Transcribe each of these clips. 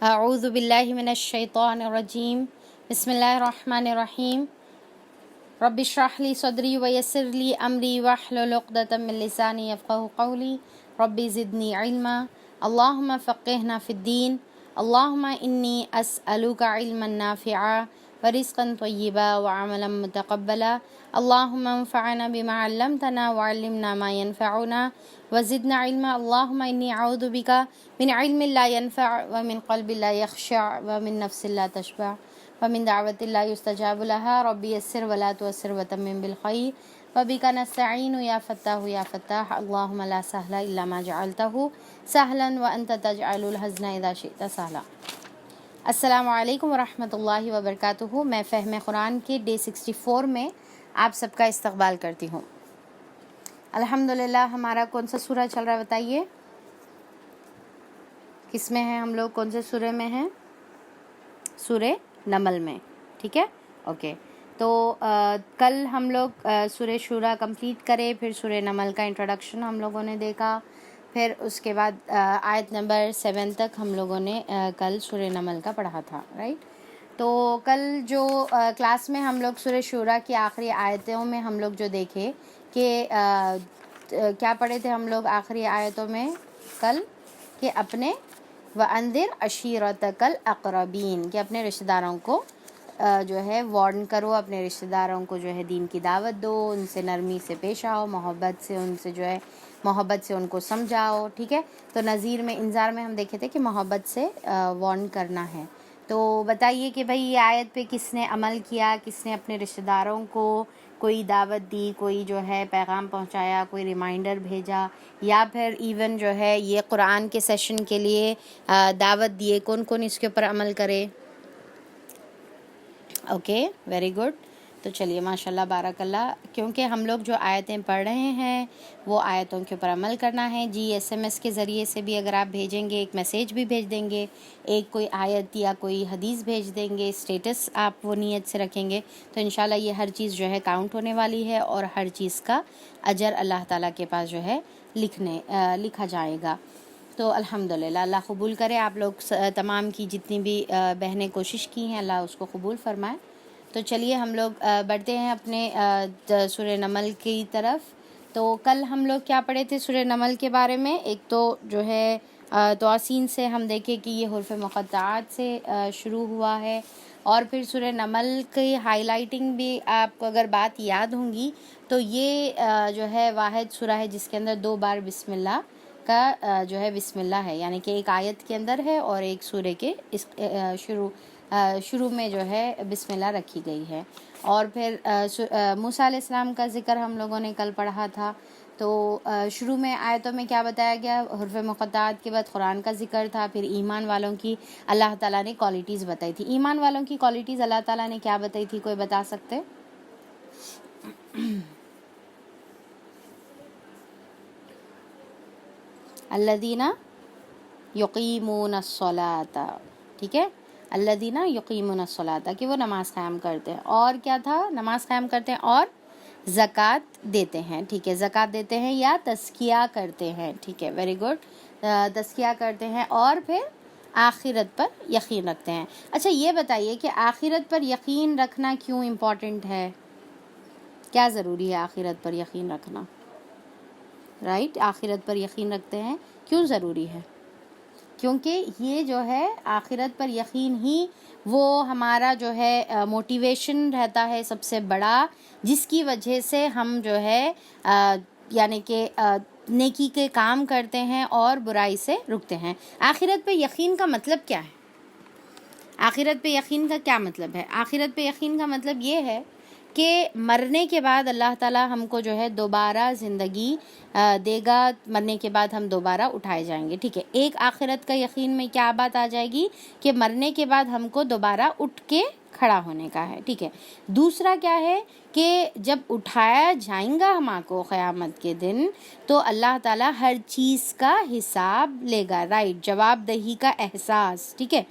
اعوذ باللہ من الشیطان الرجیم بسم اللہ الرحمن الرحیم رب اشرح لی صدری ویسر لی امری واحلل عقدۃ من لسانی یفقہوا قولی رب زدنی علما اللہم فقہنا فی الدین اللہم انی اسألک علما نافعا ورزقا طیبا وعملا متقبلا اللہم انفعنا بما علمتنا وعلمنا ما ينفعنا وزدنا علما اللہم انی اعوذ بک من علم لا ينفع ومن قلب لا يخشع ومن نفس لا تشبع ومن دعوت لا يستجاب لها ربی یسر ولا تعسر وتمم بالخیر وبک نستعین یا فتاح یا فتاح اللہم لا سہل الا ما جعلته سہلا وانت تجعل الحزن اذا شئت سہلا۔ السلام علیکم ورحمۃ اللہ وبرکاتہ۔ میں فہم قرآن کے ڈے 64 میں آپ سب کا استقبال کرتی ہوں۔ الحمدللہ ہمارا کون سا سورہ چل رہا ہے بتائیے؟ کس میں ہیں ہم لوگ؟ کون سے سورے میں ہیں؟ سورہ نمل میں، ٹھیک ہے، اوکے۔ تو کل ہم لوگ سورہ شورا کمپلیٹ کرے، پھر سورہ نمل کا انٹروڈکشن ہم لوگوں نے دیکھا، پھر اس کے بعد آیت نمبر 7 تک ہم لوگوں نے کل سورہ نمل کا پڑھا تھا، رائٹ؟ تو کل جو کلاس میں ہم لوگ سورہ شورا کی آخری آیتوں میں ہم لوگ جو دیکھے کہ کیا پڑھے تھے ہم لوگ آخری آیتوں میں کل، کہ اپنے وَأَنذِرْ عَشِيرَتَكَ الْأَقْرَبِينَ، کہ اپنے رشتہ داروں کو جو ہے وارن کرو، اپنے رشتہ داروں کو جو ہے دین کی دعوت دو، ان سے نرمی سے پیش آؤ، محبت سے ان سے جو ہے محبت سے ان کو سمجھاؤ، ٹھیک ہے۔ تو نذیر میں انذار میں ہم دیکھے تھے کہ محبت سے وارن کرنا ہے۔ تو بتائیے کہ بھئی یہ آیت پہ کس نے عمل کیا، کس نے اپنے رشتہ داروں کو کوئی دعوت دی، کوئی جو ہے پیغام پہنچایا، کوئی ریمائنڈر بھیجا، یا پھر ایون جو ہے یہ قرآن کے سیشن کے لیے دعوت دیے، کون کون اس کے اوپر عمل کرے؟ Okay, very good. تو چلیے ماشاءاللہ بارک اللہ، کیونکہ ہم لوگ جو آیتیں پڑھ رہے ہیں وہ آیتوں کے اوپر عمل کرنا ہے۔ جی SMS کے ذریعے سے بھی اگر آپ بھیجیں گے، ایک میسیج بھی بھیج دیں گے، ایک کوئی آیت یا کوئی حدیث بھیج دیں گے، اسٹیٹس آپ وہ نیت سے رکھیں گے، تو انشاءاللہ یہ ہر چیز جو ہے کاؤنٹ ہونے والی ہے، اور ہر چیز کا اجر اللہ تعالیٰ کے پاس جو ہے لکھا جائے گا۔ تو الحمدللہ اللہ قبول کرے۔ آپ لوگ تمام کی جتنی بھی بہنیں کوشش کی ہیں، اللہ اس کو قبول فرمائے۔ تو چلیے ہم لوگ بڑھتے ہیں اپنے سورہ نمل کی طرف۔ تو کل ہم لوگ کیا پڑھے تھے سورہ نمل کے بارے میں؟ ایک تو جو ہے توسین سے ہم دیکھے کہ یہ حروف مقطعات سے شروع ہوا ہے، اور پھر سورہ نمل کی ہائی لائٹنگ بھی آپ کو اگر بات یاد ہوں گی تو یہ جو ہے واحد سورہ ہے جس کے اندر 2 بار بسم اللہ کا جو ہے بسم اللہ ہے، یعنی کہ ایک آیت کے اندر ہے اور ایک سورہ کے شروع میں جو ہے بسم اللہ رکھی گئی ہے۔ اور پھر موسیٰ علیہ السلام کا ذکر ہم لوگوں نے کل پڑھا تھا۔ تو شروع میں آیتوں میں کیا بتایا گیا؟ حروف مقطعات کے بعد قرآن کا ذکر تھا، پھر ایمان والوں کی اللہ تعالیٰ نے کوالٹیز بتائی تھی۔ ایمان والوں کی کوالٹیز اللہ تعالیٰ نے کیا بتائی تھی؟ کوئی بتا سکتے؟ الذین یقیمون الصلاۃ، ٹھیک ہے، الذین یقیمون الصلاۃ، کہ وہ نماز قائم کرتے ہیں، اور کیا تھا؟ نماز قائم کرتے ہیں اور زکوٰۃ دیتے ہیں، ٹھیک ہے، زکوٰۃ دیتے ہیں یا تزکیہ کرتے ہیں، ٹھیک ہے، ویری گڈ، تزکیہ کرتے ہیں، اور پھر آخرت پر یقین رکھتے ہیں۔ اچھا یہ بتائیے کہ آخرت پر یقین رکھنا کیوں امپورٹنٹ ہے؟ کیا ضروری ہے آخرت پر یقین رکھنا؟ رائٹ، آخرت پر یقین رکھتے ہیں، کیوں ضروری ہے؟ کیونکہ یہ جو ہے آخرت پر یقین ہی وہ ہمارا جو ہے موٹیویشن رہتا ہے سب سے بڑا، جس کی وجہ سے ہم جو ہے یعنی کہ نیکی کے کام کرتے ہیں اور برائی سے رکتے ہیں۔ آخرت پہ یقین کا مطلب کیا ہے؟ آخرت پہ یقین کا کیا مطلب ہے؟ آخرت پہ یقین کا مطلب یہ ہے کہ مرنے کے بعد اللہ تعالیٰ ہم کو جو ہے دوبارہ زندگی دے گا، مرنے کے بعد ہم دوبارہ اٹھائے جائیں گے، ٹھیک ہے۔ ایک آخرت کا یقین میں کیا بات آ جائے گی کہ مرنے کے بعد ہم کو دوبارہ اٹھ کے کھڑا ہونے کا ہے، ٹھیک ہے۔ دوسرا کیا ہے کہ جب اٹھایا جائیں گا ہم کو قیامت کے دن، تو اللہ تعالیٰ ہر چیز کا حساب لے گا، رائٹ، جواب دہی کا احساس، ٹھیک ہے۔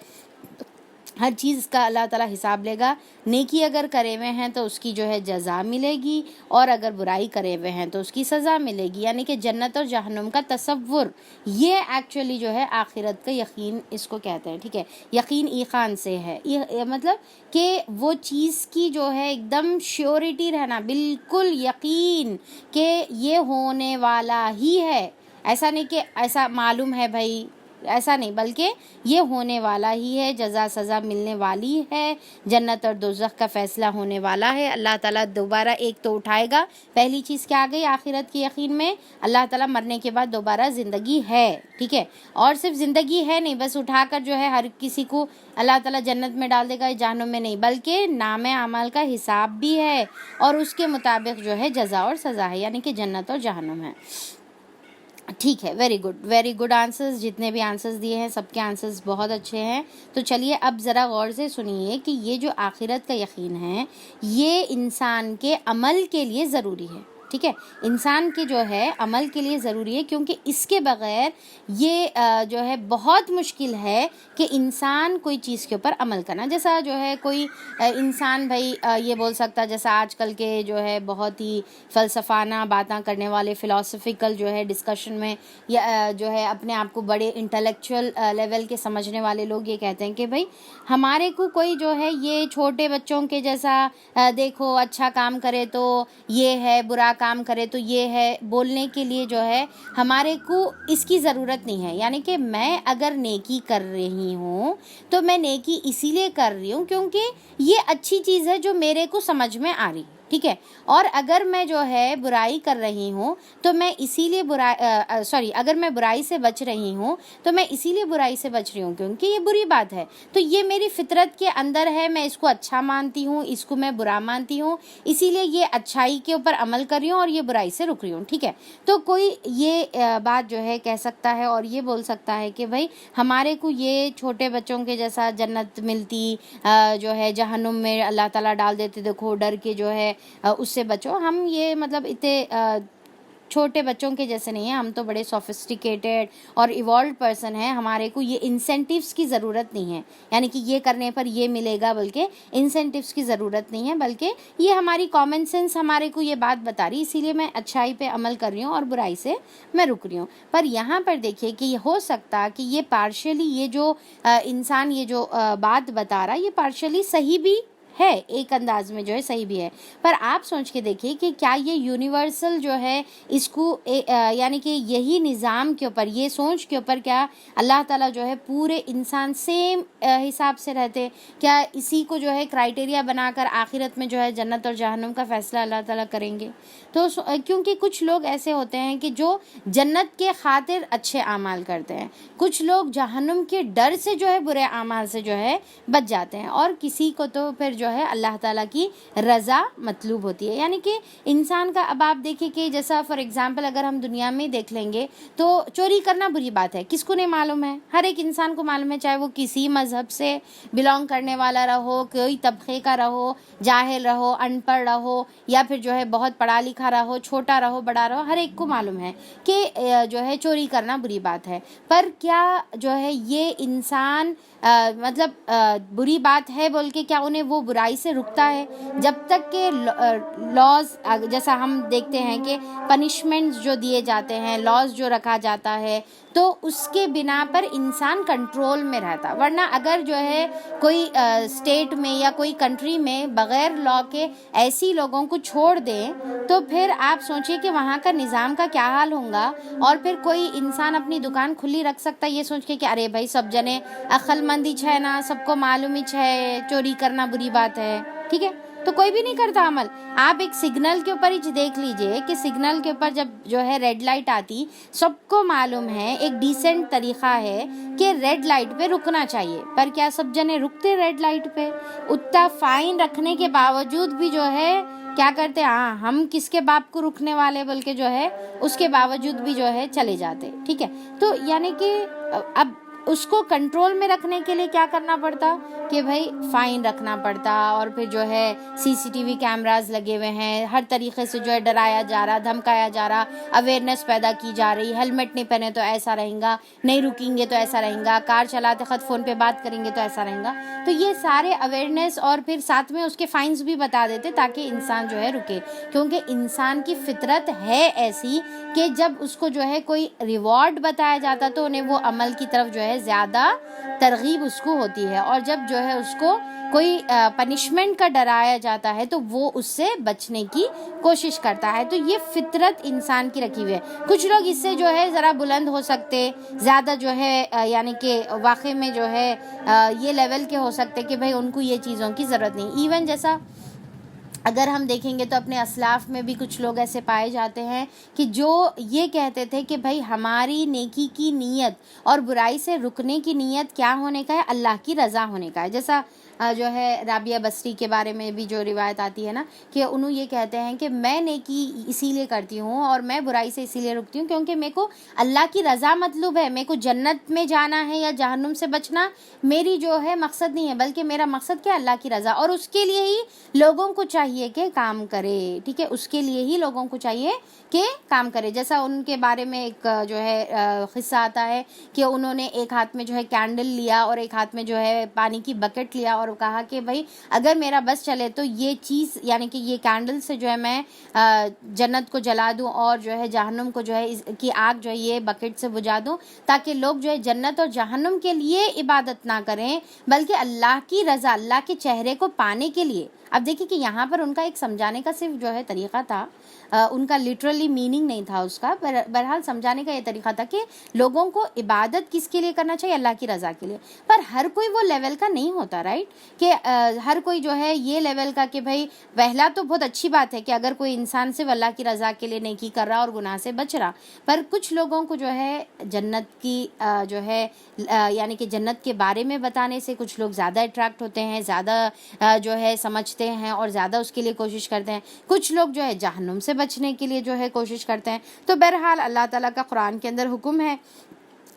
ہر چیز کا اللہ تعالیٰ حساب لے گا. نیکی اگر کرے ہوئے ہیں تو اس کی جو ہے جزا ملے گی، اور اگر برائی کرے ہوئے ہیں تو اس کی سزا ملے گی. یعنی کہ جنت اور جہنم کا تصور، یہ ایکچولی جو ہے آخرت کا یقین اس کو کہتے ہیں. ٹھیک ہے، یقین ایقان سے ہے، مطلب کہ وہ چیز کی جو ہے ایک دم شیورٹی رہنا، بالکل یقین کہ یہ ہونے والا ہی ہے. ایسا نہیں کہ ایسا معلوم ہے بھائی، ایسا نہیں، بلکہ یہ ہونے والا ہی ہے، جزا سزا ملنے والی ہے، جنت اور دوزخ کا فیصلہ ہونے والا ہے. اللہ تعالیٰ دوبارہ ایک تو اٹھائے گا. پہلی چیز کیا آ گئی آخرت کے یقین میں؟ اللہ تعالیٰ مرنے کے بعد دوبارہ زندگی ہے. ٹھیک ہے، اور صرف زندگی ہے نہیں، بس اٹھا کر جو ہے ہر کسی کو اللہ تعالیٰ جنت میں ڈال دے گا، جہنم میں نہیں، بلکہ نام اعمال کا حساب بھی ہے، اور اس کے مطابق جو ہے جزا اور سزا ہے، یعنی کہ جنت اور جہنم ہے. ٹھیک ہے، ویری گڈ آنسرز. جتنے بھی آنسرز دیے ہیں سب کے آنسرز بہت اچھے ہیں. تو چلیے اب ذرا غور سے سنیے کہ یہ جو آخرت کا یقین ہے یہ انسان کے عمل کے لیے ضروری ہے. ٹھیک ہے، انسان کے جو ہے عمل کے لیے ضروری ہے، کیونکہ اس کے بغیر یہ جو ہے بہت مشکل ہے کہ انسان کوئی چیز کے اوپر عمل کرنا. جیسا جو ہے کوئی انسان بھائی یہ بول سکتا، جیسا آج کل کے جو ہے بہت ہی فلسفانہ باتیں کرنے والے، فلاسفیکل جو ہے ڈسکشن میں، یا جو ہے اپنے آپ کو بڑے انٹلیکچوئل لیول کے سمجھنے والے لوگ یہ کہتے ہیں کہ بھائی ہمارے کو کوئی جو ہے یہ چھوٹے بچوں کے جیسا دیکھو اچھا کام کرے تو یہ ہے، برا کام کرے تو یہ ہے، بولنے کے لیے جو ہے ہمارے کو اس کی ضرورت نہیں ہے. یعنی کہ میں اگر نیکی کر رہی ہوں تو میں نیکی اسی لیے کر رہی ہوں کیونکہ یہ اچھی چیز ہے جو میرے کو سمجھ میں آ رہی. ٹھیک ہے، اور اگر میں جو ہے برائی کر رہی ہوں تو میں اسی لیے اگر میں برائی سے بچ رہی ہوں تو میں اسی لیے برائی سے بچ رہی ہوں کیونکہ یہ بری بات ہے. تو یہ میری فطرت کے اندر ہے، میں اس کو اچھا مانتی ہوں، اس کو میں برا مانتی ہوں، اسی لیے یہ اچھائی کے اوپر عمل کر رہی ہوں اور یہ برائی سے رک رہی ہوں. ٹھیک ہے، تو کوئی یہ بات جو ہے کہہ سکتا ہے اور یہ بول سکتا ہے کہ بھائی ہمارے کو یہ چھوٹے بچوں کے جیسا جنت ملتی جو ہے جہنم میں اللہ تعالیٰ ڈال دیتے، دیکھو ڈر کے جو ہے اس سے بچو. ہم یہ مطلب اتنے چھوٹے بچوں کے جیسے نہیں ہیں، ہم تو بڑے سوفسٹیکیٹڈ اور ایوالوڈ پرسن ہیں. ہمارے کو یہ انسینٹیوز کی ضرورت نہیں ہے، یعنی کہ یہ کرنے پر یہ ملے گا، بلکہ انسینٹیوز کی ضرورت نہیں ہے، بلکہ یہ ہماری کامن سینس ہمارے کو یہ بات بتا رہی، اسی لیے میں اچھائی پہ عمل کر رہی ہوں اور برائی سے میں رک رہی ہوں. پر یہاں پر دیکھیے کہ یہ ہو سکتا کہ یہ پارشلی یہ جو انسان یہ جو بات بتا رہا یہ پارشلی صحیح بھی ہے، ایک انداز میں جو ہے صحیح بھی ہے. پر آپ سوچ کے دیکھیے کہ کیا یہ یونیورسل جو ہے اس کو یعنی کہ یہی نظام کے اوپر، یہ سوچ کے اوپر کیا اللہ تعالیٰ جو ہے پورے انسان سیم حساب سے رہتے؟ کیا اسی کو جو ہے کرائٹیریا بنا کر آخرت میں جو ہے جنت اور جہنم کا فیصلہ اللہ تعالیٰ کریں گے؟ تو کیونکہ کچھ لوگ ایسے ہوتے ہیں کہ جو جنت کے خاطر اچھے اعمال کرتے ہیں، کچھ لوگ جہنم کے ڈر سے جو ہے برے اعمال سے جو ہے بچ جاتے ہیں، اور کسی کو تو پھر جو ہے اللہ تعالیٰ کی رضا مطلوب ہوتی ہے. یعنی کہ انسان کا اب آپ دیکھیں کہ جیسا فار ایگزامپل اگر ہم دنیا میں دیکھ لیں گے تو چوری کرنا بری بات ہے، کس کو نہیں معلوم ہے؟ ہر ایک انسان کو معلوم ہے، چاہے وہ کسی مذہب سے بلانگ کرنے والا رہو، کوئی طبقے کا رہو، جاہل رہو، ان پڑھ رہو، یا پھر جو ہے بہت پڑھا لکھا رہو، چھوٹا رہو بڑا رہو، ہر ایک کو معلوم ہے کہ جو ہے چوری کرنا بری بات ہے. پر کیا جو ہے یہ انسان مطلب بری بات ہے بول کے کیا انہیں وہ برائی سے رکتا ہے؟ جب تک کہ لاز، جیسا ہم دیکھتے ہیں کہ پنشمنٹس جو دیے جاتے ہیں، لاز جو رکھا جاتا ہے، تو اس کے بنا پر انسان کنٹرول میں رہتا. ورنہ اگر جو ہے کوئی اسٹیٹ میں یا کوئی کنٹری میں بغیر لا کے ایسی لوگوں کو چھوڑ دیں تو پھر آپ سوچئے کہ وہاں کا نظام کا کیا حال ہوگا. اور پھر کوئی انسان اپنی دکان کھلی رکھ سکتا ہے یہ سوچ کے کہ ارے بھائی سب جنے عقل مندی ہے نا، سب کو معلوم ہی ہے چوری کرنا بری بات ہے. ٹھیک ہے، تو کوئی بھی نہیں کرتا عمل. آپ ایک سگنل کے اوپر ہی دیکھ لیجئے کہ سگنل کے اوپر جب جو ہے ریڈ لائٹ آتی، سب کو معلوم ہے ایک ڈیسنٹ طریقہ ہے کہ ریڈ لائٹ پہ رکنا چاہیے، پر کیا سب جنے رکتے ریڈ لائٹ پہ؟ اتنا فائن رکھنے کے باوجود بھی جو ہے کیا کرتے؟ ہاں ہم کس کے باپ کو رکنے والے بول کے جو ہے اس کے باوجود بھی جو ہے چلے جاتے. ٹھیک ہے، تو یعنی کہ اب اس کو کنٹرول میں رکھنے کے لیے کیا کرنا پڑتا کہ بھائی فائن رکھنا پڑتا، اور پھر جو ہے CCTV کیمراز لگے ہوئے ہیں، ہر طریقے سے جو ہے ڈرایا جا رہا، دھمکایا جا رہا، اویئرنیس پیدا کی جا رہی، ہیلمٹ نہیں پہنے تو ایسا رہیں گا، نہیں رکیں گے تو ایسا رہیں گا، کار چلاتے خود فون پہ بات کریں گے تو ایسا رہیں گا. تو یہ سارے اویئرنیس اور پھر ساتھ میں اس کے فائنز بھی بتا دیتے تاکہ انسان جو ہے رکے، کیونکہ انسان کی فطرت ہے ایسی کہ جب اس کو جو ہے کوئی ریوارڈ بتایا جاتا تو انہیں وہ عمل کی طرف جو ہے زیادہ ترغیب اس کو ہوتی ہے، اور جب جو ہے اس کو کوئی پنشمنٹ کا ڈرایا جاتا ہے تو وہ اس سے بچنے کی کوشش کرتا ہے. تو یہ فطرت انسان کی رکھی ہوئی ہے. کچھ لوگ اس سے جو ہے ذرا بلند ہو سکتے، زیادہ جو ہے یعنی کہ واقعی میں جو ہے یہ لیول کے ہو سکتے کہ بھائی ان کو یہ چیزوں کی ضرورت نہیں. ایون جیسا اگر ہم دیکھیں گے تو اپنے اسلاف میں بھی کچھ لوگ ایسے پائے جاتے ہیں کہ جو یہ کہتے تھے کہ بھائی ہماری نیکی کی نیت اور برائی سے رکنے کی نیت کیا ہونے کا ہے؟ اللہ کی رضا ہونے کا ہے. جیسا جو ہے رابعہ بصری کے بارے میں بھی جو روایت آتی ہے نا کہ انہوں یہ کہتے ہیں کہ میں نیکی اسی لیے کرتی ہوں اور میں برائی سے اسی لیے رکتی ہوں کیونکہ میرے کو اللہ کی رضا مطلوب ہے. میرے کو جنت میں جانا ہے یا جہنم سے بچنا میری جو ہے مقصد نہیں ہے، بلکہ میرا مقصد کیا؟ اللہ کی رضا. اور اس کے لیے ہی لوگوں کو چاہیے کہ کام کرے. ٹھیک ہے، اس کے لیے ہی لوگوں کو چاہیے کہ کام کرے. جیسا ان کے بارے میں ایک جو ہے قصہ آتا ہے کہ انہوں نے ایک ہاتھ میں جو ہے کینڈل لیا اور ایک ہاتھ میں جو ہے پانی کی بکٹ لیا اور کہا کہ بھائی اگر میرا بس چلے تو یہ چیز یعنی کہ یہ کینڈل سے جو ہے میں جنت کو جلا دوں اور جو ہے جہنم کو جو ہے کی آگ جو ہے یہ بکٹ سے بجھا دوں، تاکہ لوگ جو ہے جنت اور جہنم کے لیے عبادت نہ کریں بلکہ اللہ کی رضا، اللہ کے چہرے کو پانے کے لیے. اب دیکھیں کہ یہاں پر ان کا ایک سمجھانے کا صرف جو ہے طریقہ تھا، ان کا لٹرلی میننگ نہیں تھا اس کا، بہرحال سمجھانے کا یہ طریقہ تھا کہ لوگوں کو عبادت کس کے لیے کرنا چاہیے؟ اللہ کی رضا کے لیے. پر ہر کوئی وہ لیول کا نہیں ہوتا، رائٹ، کہ ہر کوئی جو ہے یہ لیول کا کہ بھائی پہلا تو بہت اچھی بات ہے کہ اگر کوئی انسان صرف اللہ کی رضا کے لیے نیکی کر رہا اور گناہ سے بچ رہا، پر کچھ لوگوں کو جو ہے جنت کی جو ہے یعنی کہ جنت کے بارے میں بتانے سے کچھ لوگ زیادہ اٹریکٹ ہوتے ہیں، زیادہ جو ہے سمجھتے ہیں اور زیادہ اس کے لیے کوشش کرتے ہیں. کچھ لوگ جو ہے جہنم سے بچنے کے لیے جو ہے کوشش کرتے ہیں. تو بہرحال اللہ تعالیٰ کا قرآن کے اندر حکم ہے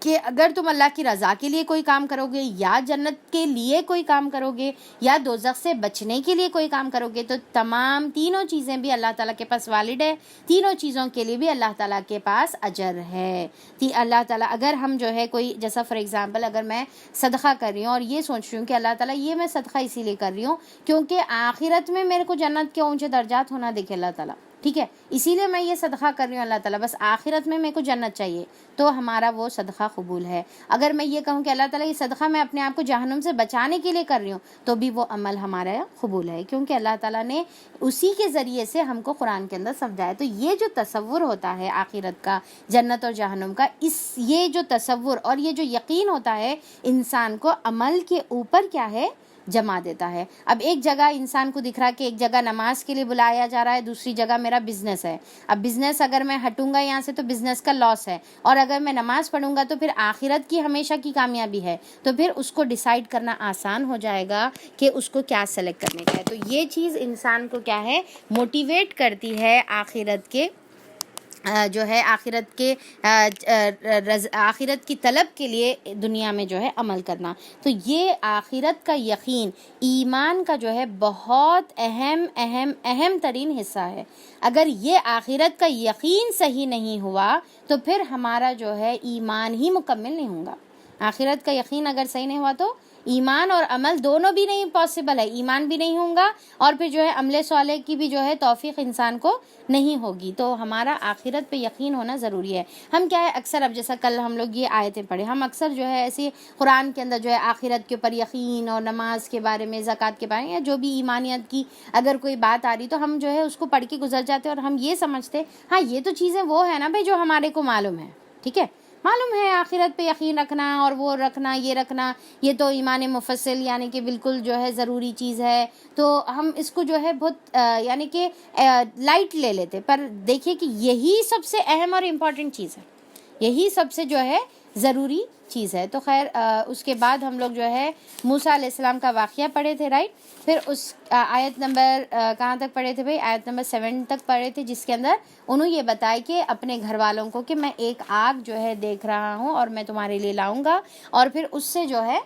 کہ اگر تم اللہ کی رضا کے لیے کوئی کام کرو گے یا جنت کے لیے کوئی کام کرو گے یا دوزخ سے بچنے کے لیے کوئی کام کرو گے تو تمام تینوں چیزیں بھی اللہ تعالیٰ کے پاس والد ہے، تینوں چیزوں کے لیے بھی اللہ تعالیٰ کے پاس اجر ہے. اللہ تعالیٰ اگر ہم جو ہے کوئی جیسا فار ایگزامپل اگر میں صدقہ کر رہی ہوں اور یہ سوچ رہی ہوں کہ اللہ تعالیٰ یہ میں صدقہ اسی لیے کر رہی ہوں کیونکہ آخرت میں میرے کو جنت کے اونچے درجات ہونا دیکھے اللہ تعالیٰ، ٹھیک ہے، اسی لیے میں یہ صدقہ کر رہی ہوں اللہ تعالیٰ، بس آخرت میں میرے کو جنت چاہیے، تو ہمارا وہ صدقہ قبول ہے. اگر میں یہ کہوں کہ اللہ تعالیٰ یہ صدقہ میں اپنے آپ کو جہنم سے بچانے کے لیے کر رہی ہوں تو بھی وہ عمل ہمارا قبول ہے، کیونکہ اللہ تعالیٰ نے اسی کے ذریعے سے ہم کو قرآن کے اندر سمجھایا. تو یہ جو تصور ہوتا ہے آخرت کا، جنت اور جہنم کا، یہ جو تصور اور یہ جو یقین ہوتا ہے انسان کو عمل کے اوپر کیا ہے؟ جما دیتا ہے. اب ایک جگہ انسان کو دکھ رہا کہ ایک جگہ نماز کے لیے بلایا جا رہا ہے، دوسری جگہ میرا بزنس ہے. اب بزنس اگر میں ہٹوں گا یہاں سے تو بزنس کا لاس ہے، اور اگر میں نماز پڑھوں گا تو پھر آخرت کی ہمیشہ کی کامیابی ہے. تو پھر اس کو ڈیسائیڈ کرنا آسان ہو جائے گا کہ اس کو کیا سلیکٹ کرنے کا ہے. تو یہ چیز انسان کو کیا ہے؟ موٹیویٹ کرتی ہے آخرت کے جو ہے آخرت کی طلب کے لیے دنیا میں جو ہے عمل کرنا. تو یہ آخرت کا یقین ایمان کا جو ہے بہت اہم ترین حصہ ہے. اگر یہ آخرت کا یقین صحیح نہیں ہوا تو پھر ہمارا جو ہے ایمان ہی مکمل نہیں ہوگا. آخرت کا یقین اگر صحیح نہیں ہوا تو ایمان اور عمل دونوں بھی نہیں پاسبل ہے، ایمان بھی نہیں ہوگا اور پھر جو ہے عمل صالح کی بھی جو ہے توفیق انسان کو نہیں ہوگی. تو ہمارا آخرت پہ یقین ہونا ضروری ہے. ہم کیا ہے اکثر اب جیسا کل ہم لوگ یہ آیتیں پڑھے، ہم اکثر جو ہے ایسی قرآن کے اندر جو ہے آخرت کے اوپر یقین اور نماز کے بارے میں، زکوٰۃ کے بارے میں یا جو بھی ایمانیت کی اگر کوئی بات آ رہی تو ہم جو ہے اس کو پڑھ کے گزر جاتے اور ہم یہ سمجھتے ہاں یہ تو چیزیں وہ ہے نا بھائی جو ہمارے کو معلوم ہے، ٹھیک ہے، معلوم ہے آخرت پہ یقین رکھنا اور وہ رکھنا یہ رکھنا یہ تو ایمان مفصل یعنی کہ بالکل جو ہے ضروری چیز ہے. تو ہم اس کو جو ہے بہت یعنی کہ لائٹ لے لیتے. پر دیکھیے کہ یہی سب سے اہم اور امپورٹنٹ چیز ہے، یہی سب سے جو ہے ضروری چیز ہے. تو خیر اس کے بعد ہم لوگ جو ہے موسیٰ علیہ السلام کا واقعہ پڑھے تھے، رائٹ. پھر اس آیت نمبر کہاں تک پڑھے تھے بھائی؟ آیت نمبر 7 تک پڑھے تھے، جس کے اندر انہوں یہ بتایا کہ اپنے گھر والوں کو کہ میں ایک آگ جو ہے دیکھ رہا ہوں اور میں تمہارے لیے لاؤں گا، اور پھر اس سے جو ہے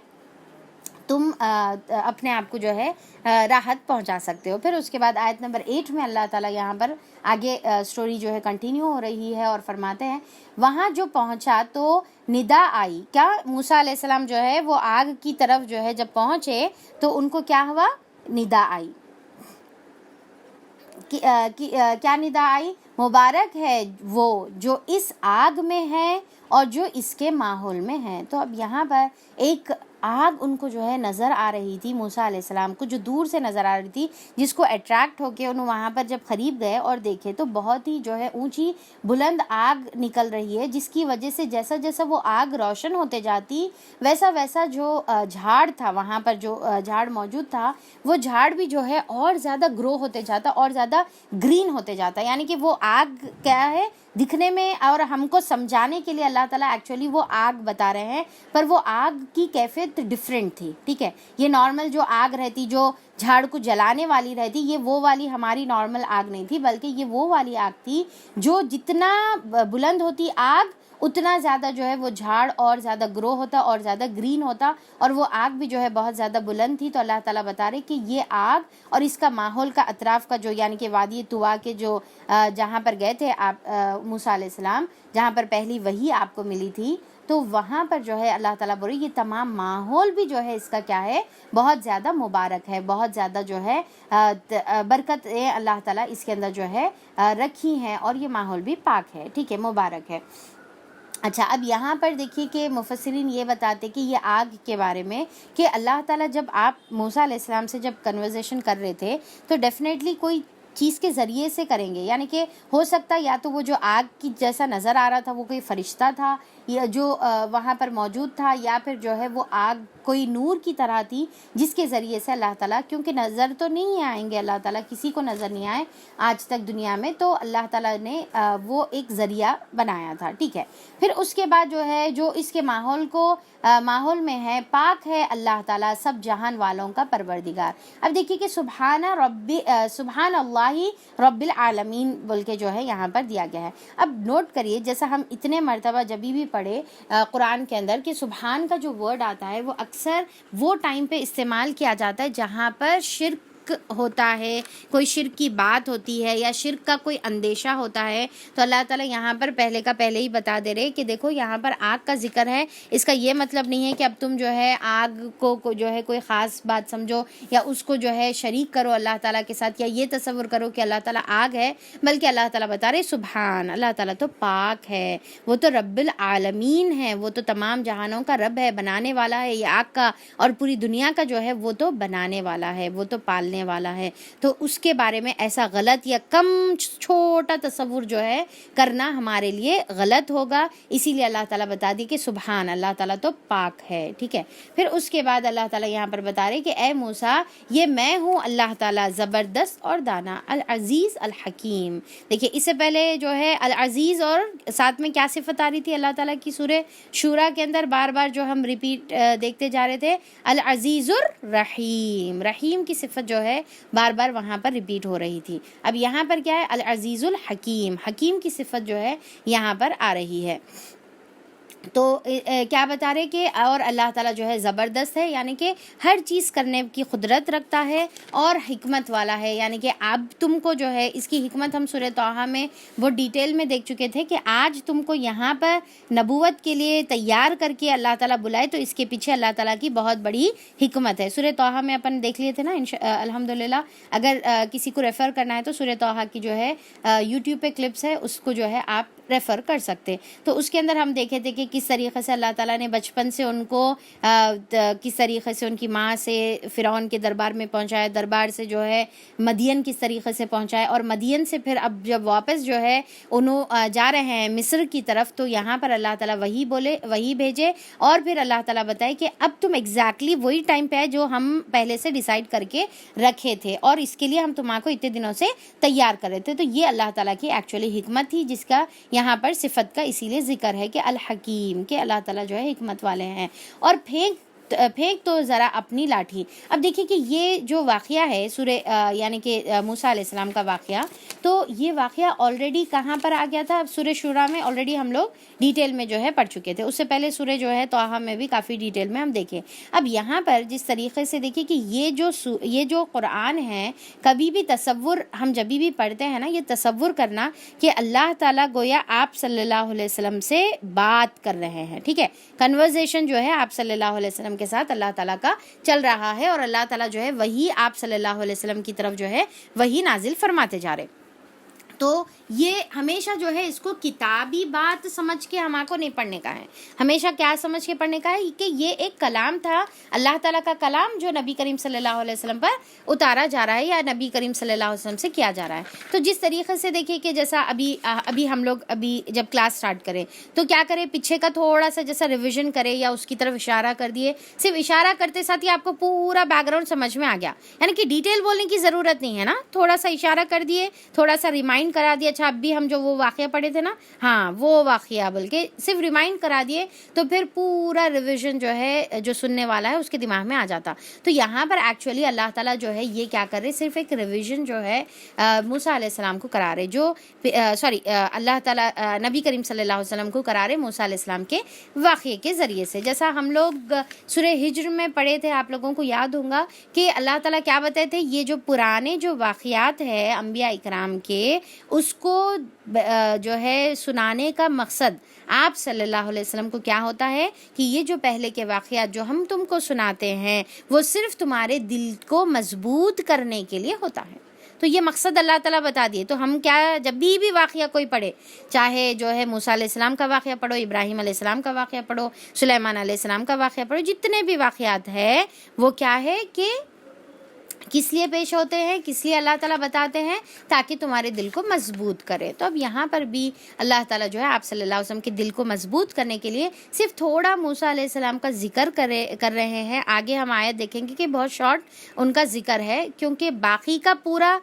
تم اپنے آپ کو جو ہے راحت پہنچا سکتے ہو. پھر اس کے بعد آیت نمبر 8 میں اللہ تعالیٰ یہاں پر آگے سٹوری جو ہے کنٹینیو ہو رہی ہے اور فرماتے ہیں وہاں جو پہنچا تو ندا آئی. کیا موسیٰ علیہ السلام جو ہے وہ آگ کی طرف جو ہے جب پہنچے تو ان کو کیا ہوا؟ ندا آئی. کیا ندا آئی؟ مبارک ہے وہ جو اس آگ میں ہے اور جو اس کے ماحول میں ہے. تو اب یہاں پر ایک آگ ان کو جو ہے نظر آ رہی تھی موسیٰ علیہ السلام کو، جو دور سے نظر آ رہی تھی، جس کو اٹریکٹ ہو کے انہوں وہاں پر جب قریب گئے اور دیکھے تو بہت ہی جو ہے اونچی بلند آگ نکل رہی ہے، جس کی وجہ سے جیسا جیسا وہ آگ روشن ہوتے جاتی ویسا ویسا جو جھاڑ تھا وہاں پر، جو جھاڑ موجود تھا، وہ جھاڑ بھی جو ہے اور زیادہ گرو ہوتے جاتا اور زیادہ گرین ہوتے جاتا. یعنی کہ وہ آگ کیا ہے دکھنے میں اور ہم کو سمجھانے کے لیے اللہ تعالیٰ ایکچولی وہ آگ بتا رہے ہیں، پر وہ آگ کی کیفیت ڈیفرنٹ تھی. ٹھیک ہے، یہ نارمل جو آگ رہتی جو جھاڑ کو جلانے والی رہتی، یہ وہ والی ہماری نارمل آگ نہیں تھی، بلکہ یہ وہ والی آگ تھی جو جتنا بلند ہوتی آگ اتنا زیادہ جو ہے وہ جھاڑ اور زیادہ گرو ہوتا اور زیادہ گرین ہوتا، اور وہ آگ بھی جو ہے بہت زیادہ بلند تھی. تو اللہ تعالیٰ بتا رہے کہ یہ آگ اور اس کا ماحول کا اطراف کا جو یعنی کہ وادی طوا کے جو جہاں پر گئے تھے آپ موسیٰ علیہ السلام، جہاں پر پہلی وحی آپ کو ملی تھی، تو وہاں پر جو ہے اللہ تعالیٰ بول رہی یہ تمام ماحول بھی جو ہے اس کا کیا ہے بہت زیادہ مبارک ہے، بہت زیادہ جو ہے برکت اللہ تعالیٰ اس کے اندر جو ہے رکھی ہیں، اور یہ ماحول بھی پاک ہے. ٹھیک ہے، مبارک ہے. اچھا، اب یہاں پر دیکھیے کہ مفسرین یہ بتاتے کہ یہ آگ کے بارے میں کہ اللہ تعالیٰ جب آپ موسیٰ علیہ السلام سے جب کنورزیشن کر رہے تھے تو ڈیفینیٹلی کوئی چیز کے ذریعے سے کریں گے، یعنی کہ ہو سکتا یا تو وہ جو آگ کی جیسا نظر آ رہا تھا وہ کوئی فرشتہ تھا یا جو وہاں پر موجود تھا، یا پھر جو ہے وہ آگ کوئی نور کی طرح تھی جس کے ذریعے سے اللہ تعالیٰ، کیونکہ نظر تو نہیں آئیں گے، اللہ تعالیٰ کسی کو نظر نہیں آئے آج تک دنیا میں، تو اللہ تعالیٰ نے وہ ایک ذریعہ بنایا تھا. ٹھیک ہے، پھر اس کے بعد جو ہے جو اس کے ماحول میں ہے پاک ہے اللہ تعالیٰ سب جہان والوں کا پروردگار. اب دیکھیے کہ سبحان اللہ رب العالمین بول کے جو ہے یہاں پر دیا گیا ہے. اب نوٹ کریے جیسا ہم اتنے مرتبہ جب بھی پڑھے قرآن کے اندر کہ سبحان کا جو ورڈ آتا ہے وہ اکثر وہ ٹائم پہ استعمال کیا جاتا ہے جہاں پر شرک ہوتا ہے، کوئی شرک کی بات ہوتی ہے یا شرک کا کوئی اندیشہ ہوتا ہے. تو اللہ تعالیٰ یہاں پر پہلے کا پہلے ہی بتا دے رہے کہ دیکھو یہاں پر آگ کا ذکر ہے، اس کا یہ مطلب نہیں ہے کہ اب تم جو ہے آگ کو جو ہے کوئی خاص بات سمجھو یا اس کو جو ہے شریک کرو اللہ تعالیٰ کے ساتھ، یا یہ تصور کرو کہ اللہ تعالیٰ آگ ہے، بلکہ اللہ تعالیٰ بتا رہے سبحان، اللہ تعالیٰ تو پاک ہے، وہ تو رب العالمین ہے، وہ تو تمام جہانوں کا رب ہے، بنانے والا ہے یہ آگ کا اور پوری دنیا کا جو ہے وہ تو بنانے والا ہے، وہ تو پالنے والا ہے. تو اس کے بارے میں ایسا غلط یا کم چھوٹا تصور جو ہے کرنا ہمارے لیے غلط ہوگا، اسی لیے اللہ تعالیٰ بتا دی کہ سبحان، اللہ تعالیٰ تو پاک ہے. ٹھیک ہے، پھر اس کے بعد اللہ تعالیٰ یہاں پر بتا رہے کہ اے موسیٰ یہ میں ہوں اللہ تعالیٰ زبردست اور دانا، العزیز الحکیم. دیکھیے اس سے پہلے جو ہے العزیز اور ساتھ میں کیا صفت آ رہی تھی اللہ تعالیٰ کی سورہ شورا کے اندر بار بار جو ہم ریپیٹ دیکھتے جا رہے تھے، العزیز الرحیم، رحیم کی صفت جو ہے بار بار وہاں پر ریپیٹ ہو رہی تھی. اب یہاں پر کیا ہے العزیز الحکیم، حکیم کی صفت جو ہے یہاں پر آ رہی ہے. تو کیا بتا رہے کہ اور اللہ تعالیٰ جو ہے زبردست ہے، یعنی کہ ہر چیز کرنے کی قدرت رکھتا ہے اور حکمت والا ہے. یعنی کہ اب تم کو جو ہے اس کی حکمت ہم سورہ طٰہٰ میں وہ ڈیٹیل میں دیکھ چکے تھے کہ آج تم کو یہاں پر نبوت کے لیے تیار کر کے اللہ تعالیٰ بلائے تو اس کے پیچھے اللہ تعالیٰ کی بہت بڑی حکمت ہے. سورہ طٰہٰ میں اپن دیکھ لیے تھے نا الحمدللہ. اگر کسی کو ریفر کرنا ہے تو سورہ طٰہٰ کی جو ہے یوٹیوب پہ کلپس ہے، اس کو جو ہے آپ ریفر کر سکتے. تو اس کے اندر ہم دیکھے تھے کہ کس طریقے سے اللہ تعالیٰ نے بچپن سے ان کو کس طریقے سے ان کی ماں سے فرعون کے دربار میں پہنچایا، دربار سے جو ہے مدین کس طریقے سے پہنچایا، اور مدین سے پھر اب جب واپس جو ہے انہوں جا رہے ہیں مصر کی طرف، تو یہاں پر اللہ تعالیٰ وہی بھیجے، اور پھر اللہ تعالیٰ بتائے کہ اب تم ایگزیکٹلی وہی ٹائم پہ ہے جو ہم پہلے سے ڈیسائیڈ کر کے رکھے تھے، اور اس کے لیے ہم تمہارے کو اتنے دنوں سے تیار کر رہے تھے. تو یہ اللہ تعالیٰ کی ایکچولی حکمت تھی جس کا یہاں پر صفت کا اسی لیے ذکر ہے کہ الحکیم. حکیم، کہ اللہ تعالیٰ جو ہے حکمت والے ہیں. اور پھینک تو ذرا اپنی لاٹھی. اب دیکھیے کہ یہ جو واقعہ ہے سورہ یعنی کہ موسیٰ علیہ السلام کا واقعہ، تو یہ واقعہ آلریڈی کہاں پر آ گیا تھا؟ اب سورہ شورا میں آلریڈی ہم لوگ ڈیٹیل میں جو ہے پڑھ چکے تھے. اس سے پہلے سورہ جو ہے طٰہٰ میں بھی کافی ڈیٹیل میں ہم دیکھیں. اب یہاں پر جس طریقے سے دیکھیے کہ یہ جو قرآن ہے، کبھی بھی تصور ہم جب بھی پڑھتے ہیں نا، یہ تصور کرنا کہ اللہ تعالیٰ گویا آپ صلی اللہ علیہ وسلم سے بات کر رہے ہیں. ٹھیک ہے، کنورزیشن جو ہے آپ صلی اللہ علیہ وسلم کے ساتھ اللہ تعالیٰ کا چل رہا ہے، اور اللہ تعالیٰ جو ہے وہی آپ صلی اللہ علیہ وسلم کی طرف جو ہے وہی نازل فرماتے جا رہے. تو یہ ہمیشہ جو ہے اس کو کتابی بات سمجھ کے ہمارے کو نہیں پڑھنے کا ہے. ہمیشہ کیا سمجھ کے پڑھنے کا ہے کہ یہ ایک کلام تھا، اللہ تعالیٰ کا کلام، جو نبی کریم صلی اللہ علیہ وسلم پر اتارا جا رہا ہے یا نبی کریم صلی اللہ علیہ وسلم سے کیا جا رہا ہے. تو جس طریقے سے دیکھیے کہ جیسا ابھی ہم لوگ جب کلاس سٹارٹ کریں تو کیا کریں، پیچھے کا تھوڑا سا جیسا ریویژن کرے یا اس کی طرف اشارہ کر دیے. صرف اشارہ کرتے ساتھ ہی آپ کو پورا بیک گراؤنڈ سمجھ میں آ گیا، یعنی کہ ڈیٹیل بولنے کی ضرورت نہیں ہے نا. تھوڑا سا اشارہ کر دیے، تھوڑا سا ریمائنڈ کرا دیا. اچھا اب بھی ہم جو وہ واقعہ پڑھے تھے نا، ہاں وہ واقعہ بلکہ صرف ریمائنڈ کرا دیے تو پھر پورا ریویژن جو ہے جو سننے والا ہے اس کے دماغ میں آ جاتا. تو یہاں پر ایکچولی اللہ تعالیٰ جو ہے یہ کیا کر رہے، صرف ایک ریویژن جو ہے موسیٰ علیہ السلام کو کرا رہے، جو اللہ تعالیٰ نبی کریم صلی اللہ علیہ وسلم کو کرا رہے موسیٰ علیہ السلام کے واقعے کے ذریعے سے. جیسا ہم لوگ سورہ ہجر میں پڑھے تھے، آپ لوگوں کو یاد ہوگا کہ اللہ تعالیٰ کیا بتائے تھے، یہ جو پرانے جو واقعات ہے انبیاء اکرام کے، اس کو جو ہے سنانے کا مقصد آپ صلی اللہ علیہ وسلم کو کیا ہوتا ہے کہ یہ جو پہلے کے واقعات جو ہم تم کو سناتے ہیں وہ صرف تمہارے دل کو مضبوط کرنے کے لیے ہوتا ہے. تو یہ مقصد اللہ تعالیٰ بتا دیے. تو ہم کیا جب بھی واقعہ کوئی پڑھے، چاہے جو ہے موسیٰ علیہ السلام کا واقعہ پڑھو، ابراہیم علیہ السلام کا واقعہ پڑھو، سلیمان علیہ السلام کا واقعہ پڑھو، جتنے بھی واقعات ہیں وہ کیا ہے کہ کس لیے پیش ہوتے ہیں، کس لیے اللہ تعالیٰ بتاتے ہیں، تاکہ تمہارے دل کو مضبوط کرے. تو اب یہاں پر بھی اللہ تعالیٰ جو ہے آپ صلی اللہ علیہ وسلم کے دل کو مضبوط کرنے کے لیے صرف تھوڑا موسیٰ علیہ السلام کا ذکر کر رہے ہیں. آگے ہم آیت دیکھیں گے کہ بہت شارٹ ان کا ذکر ہے، کیونکہ باقی کا پورا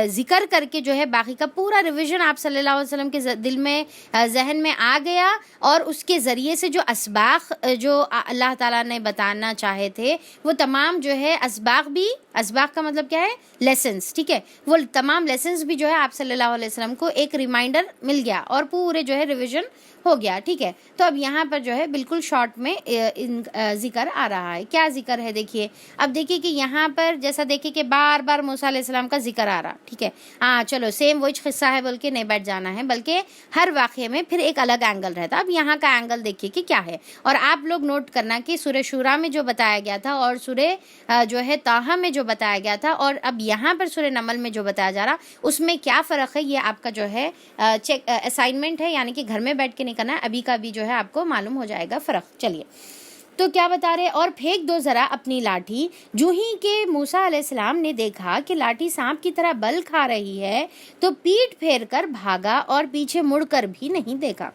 ذکر کر کے جو ہے باقی کا پورا ریویژن آپ صلی اللہ علیہ وسلم کے دل میں ذہن میں آ گیا، اور اس کے ذریعے سے جو اسباق جو اللہ تعالیٰ نے بتانا چاہے تھے وہ تمام جو ہے اسباق کا مطلب کیا ہے، لیسنس. ٹھیک ہے، وہ تمام لیسنس بھی جو ہے آپ صلی اللہ علیہ وسلم کو ایک ریمائنڈر مل گیا اور پورے جو ہے ریویژن ہو گیا. ٹھیک ہے، تو اب یہاں پر جو ہے بالکل شارٹ میں ذکر آ رہا ہے. کیا ذکر ہے دیکھیے. اب دیکھیے کہ یہاں پر جیسا دیکھیے کہ بار بار موسیٰ علیہ السلام کا ذکر آ رہا. ٹھیک ہے، ہاں چلو سیم وہی قصہ ہے بول کے نہیں بیٹھ جانا ہے، بلکہ ہر واقعے میں پھر ایک الگ اینگل رہتا. اب یہاں کا اینگل دیکھیے کہ کیا ہے، اور آپ لوگ نوٹ کرنا کہ سورہ شورا میں جو بتایا گیا تھا اور سورہ جو ہے طٰہٰ میں جو بتایا گیا تھا اور اب یہاں پر سورہ نمل میں جو بتایا جا رہا، اس میں کیا فرق ہے. یہ آپ کا جو ہے چیک اسائنمنٹ ہے، یعنی کہ گھر میں بیٹھ کے نہیں کرنا ہے، ابھی کا بھی جو ہے آپ کو معلوم ہو جائے گا فرق. چلیے تو کیا بتا رہے، اور پھینک دو ذرا اپنی لاٹھی. جو ہی کہ موسیٰ علیہ السلام نے دیکھا کہ لاٹھی سانپ کی طرح بل کھا رہی ہے تو پیٹ پھیر کر بھاگا اور پیچھے مڑ کر بھی نہیں دیکھا.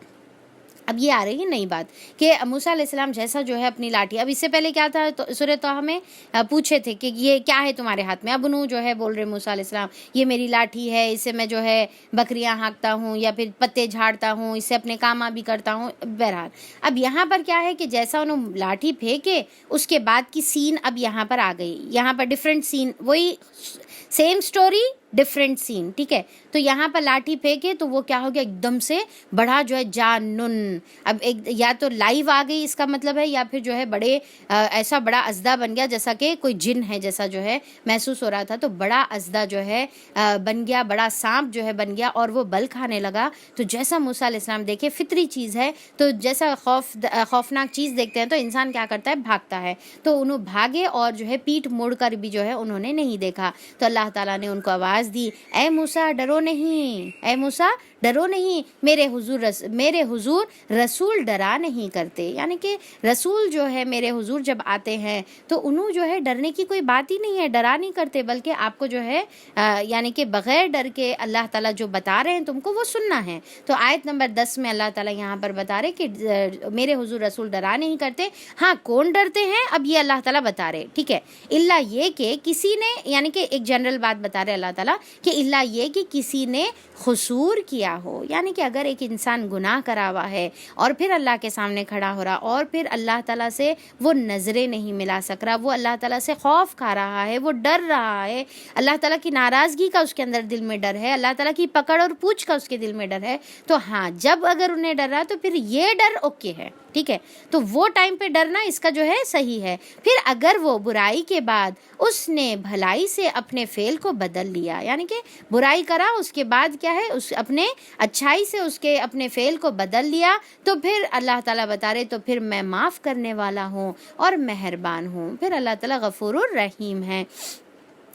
اب یہ آ رہی ہے نئی بات کہ موسیٰ علیہ السلام جیسا جو ہے اپنی لاٹھی، اب اس سے پہلے کیا تھا، سورہ طٰہٰ میں پوچھے تھے کہ یہ کیا ہے تمہارے ہاتھ میں. اب انہوں جو ہے بول رہے موسیٰ علیہ السلام یہ میری لاٹھی ہے، اس سے میں جو ہے بکریاں ہانکتا ہوں یا پھر پتے جھاڑتا ہوں، اس سے اپنے کام بھی کرتا ہوں. بہرحال اب یہاں پر کیا ہے کہ جیسا انہوں لاٹھی پھینکے اس کے بعد کی سین اب یہاں پر آ گئی. یہاں پر ڈفرینٹ سین، وہی سیم سٹوری ڈفرینٹ سین. ٹھیک ہے، تو یہاں پر لاٹھی پھینکے تو وہ کیا ہو گیا، ایک دم سے بڑا جو ہے جانن، اب ایک یا تو لائیو آ گئی اس کا مطلب ہے، یا پھر جو ہے بڑے ایسا بڑا ازدہ بن گیا جیسا کہ کوئی جن ہے جیسا جو ہے محسوس ہو رہا تھا. تو بڑا ازدہ جو ہے بن گیا، بڑا سانپ جو ہے بن گیا اور وہ بل کھانے لگا. تو جیسا موسیٰ علیہ السلام دیکھے فطری چیز ہے، تو جیسا خوفناک چیز دیکھتے ہیں تو انسان کیا کرتا ہے، بھاگتا ہے. تو انہوں بھاگے اور جو ہے پیٹ موڑ کر بھی جو ہے انہوں نے نہیں دیکھا. تو اللہ تعالیٰ نے ان کو آواز دی، اے موسیٰ ڈرو نہیں، اے موسیٰ ڈرو نہیں، میرے حضور رسول ڈرا نہیں کرتے. یعنی کہ رسول جو ہے میرے حضور جب آتے ہیں تو انہوں جو ہے ڈرنے کی کوئی بات ہی نہیں ہے، ڈرا نہیں کرتے، بلکہ آپ کو جو ہے یعنی کہ بغیر ڈر کے اللہ تعالیٰ جو بتا رہے ہیں تم کو وہ سننا ہے. تو آیت نمبر 10 میں اللہ تعالیٰ یہاں پر بتا رہے کہ میرے حضور رسول ڈرا نہیں کرتے. ہاں کون ڈرتے ہیں اب یہ اللہ تعالیٰ بتا رہے. ٹھیک ہے، اللہ یہ کہ کسی نے، یعنی کہ ایک جنرل بات بتا رہے اللہ تعالیٰ کہ اللہ یہ کہ کسی نے قصور کیا کیا ہو، یعنی کہ اگر ایک انسان گناہ کرا ہوا ہے اور پھر اللہ کے سامنے کھڑا ہو رہا اور پھر اللہ تعالیٰ سے وہ نظریں نہیں ملا سک رہا، وہ اللہ تعالیٰ سے خوف کھا رہا ہے، وہ ڈر رہا ہے، اللہ تعالیٰ کی ناراضگی کا اس کے اندر دل میں ڈر ہے، اللہ تعالیٰ کی پکڑ اور پوچھ کا اس کے دل میں ڈر ہے، تو ہاں جب اگر انہیں ڈر رہا تو پھر یہ ڈر اوکے ہے، ٹھیک ہے، تو وہ ٹائم پہ ڈرنا اس کا جو ہے صحیح ہے۔ پھر اگر وہ برائی کے بعد اس نے بھلائی سے اپنے فعل کو بدل لیا، یعنی کہ برائی کرا اس کے بعد کیا ہے اس اپنے اچھائی سے اس کے اپنے فعل کو بدل لیا، تو پھر اللہ تعالیٰ بتا رہے تو پھر میں معاف کرنے والا ہوں اور مہربان ہوں، پھر اللہ تعالیٰ غفور الرحیم ہے۔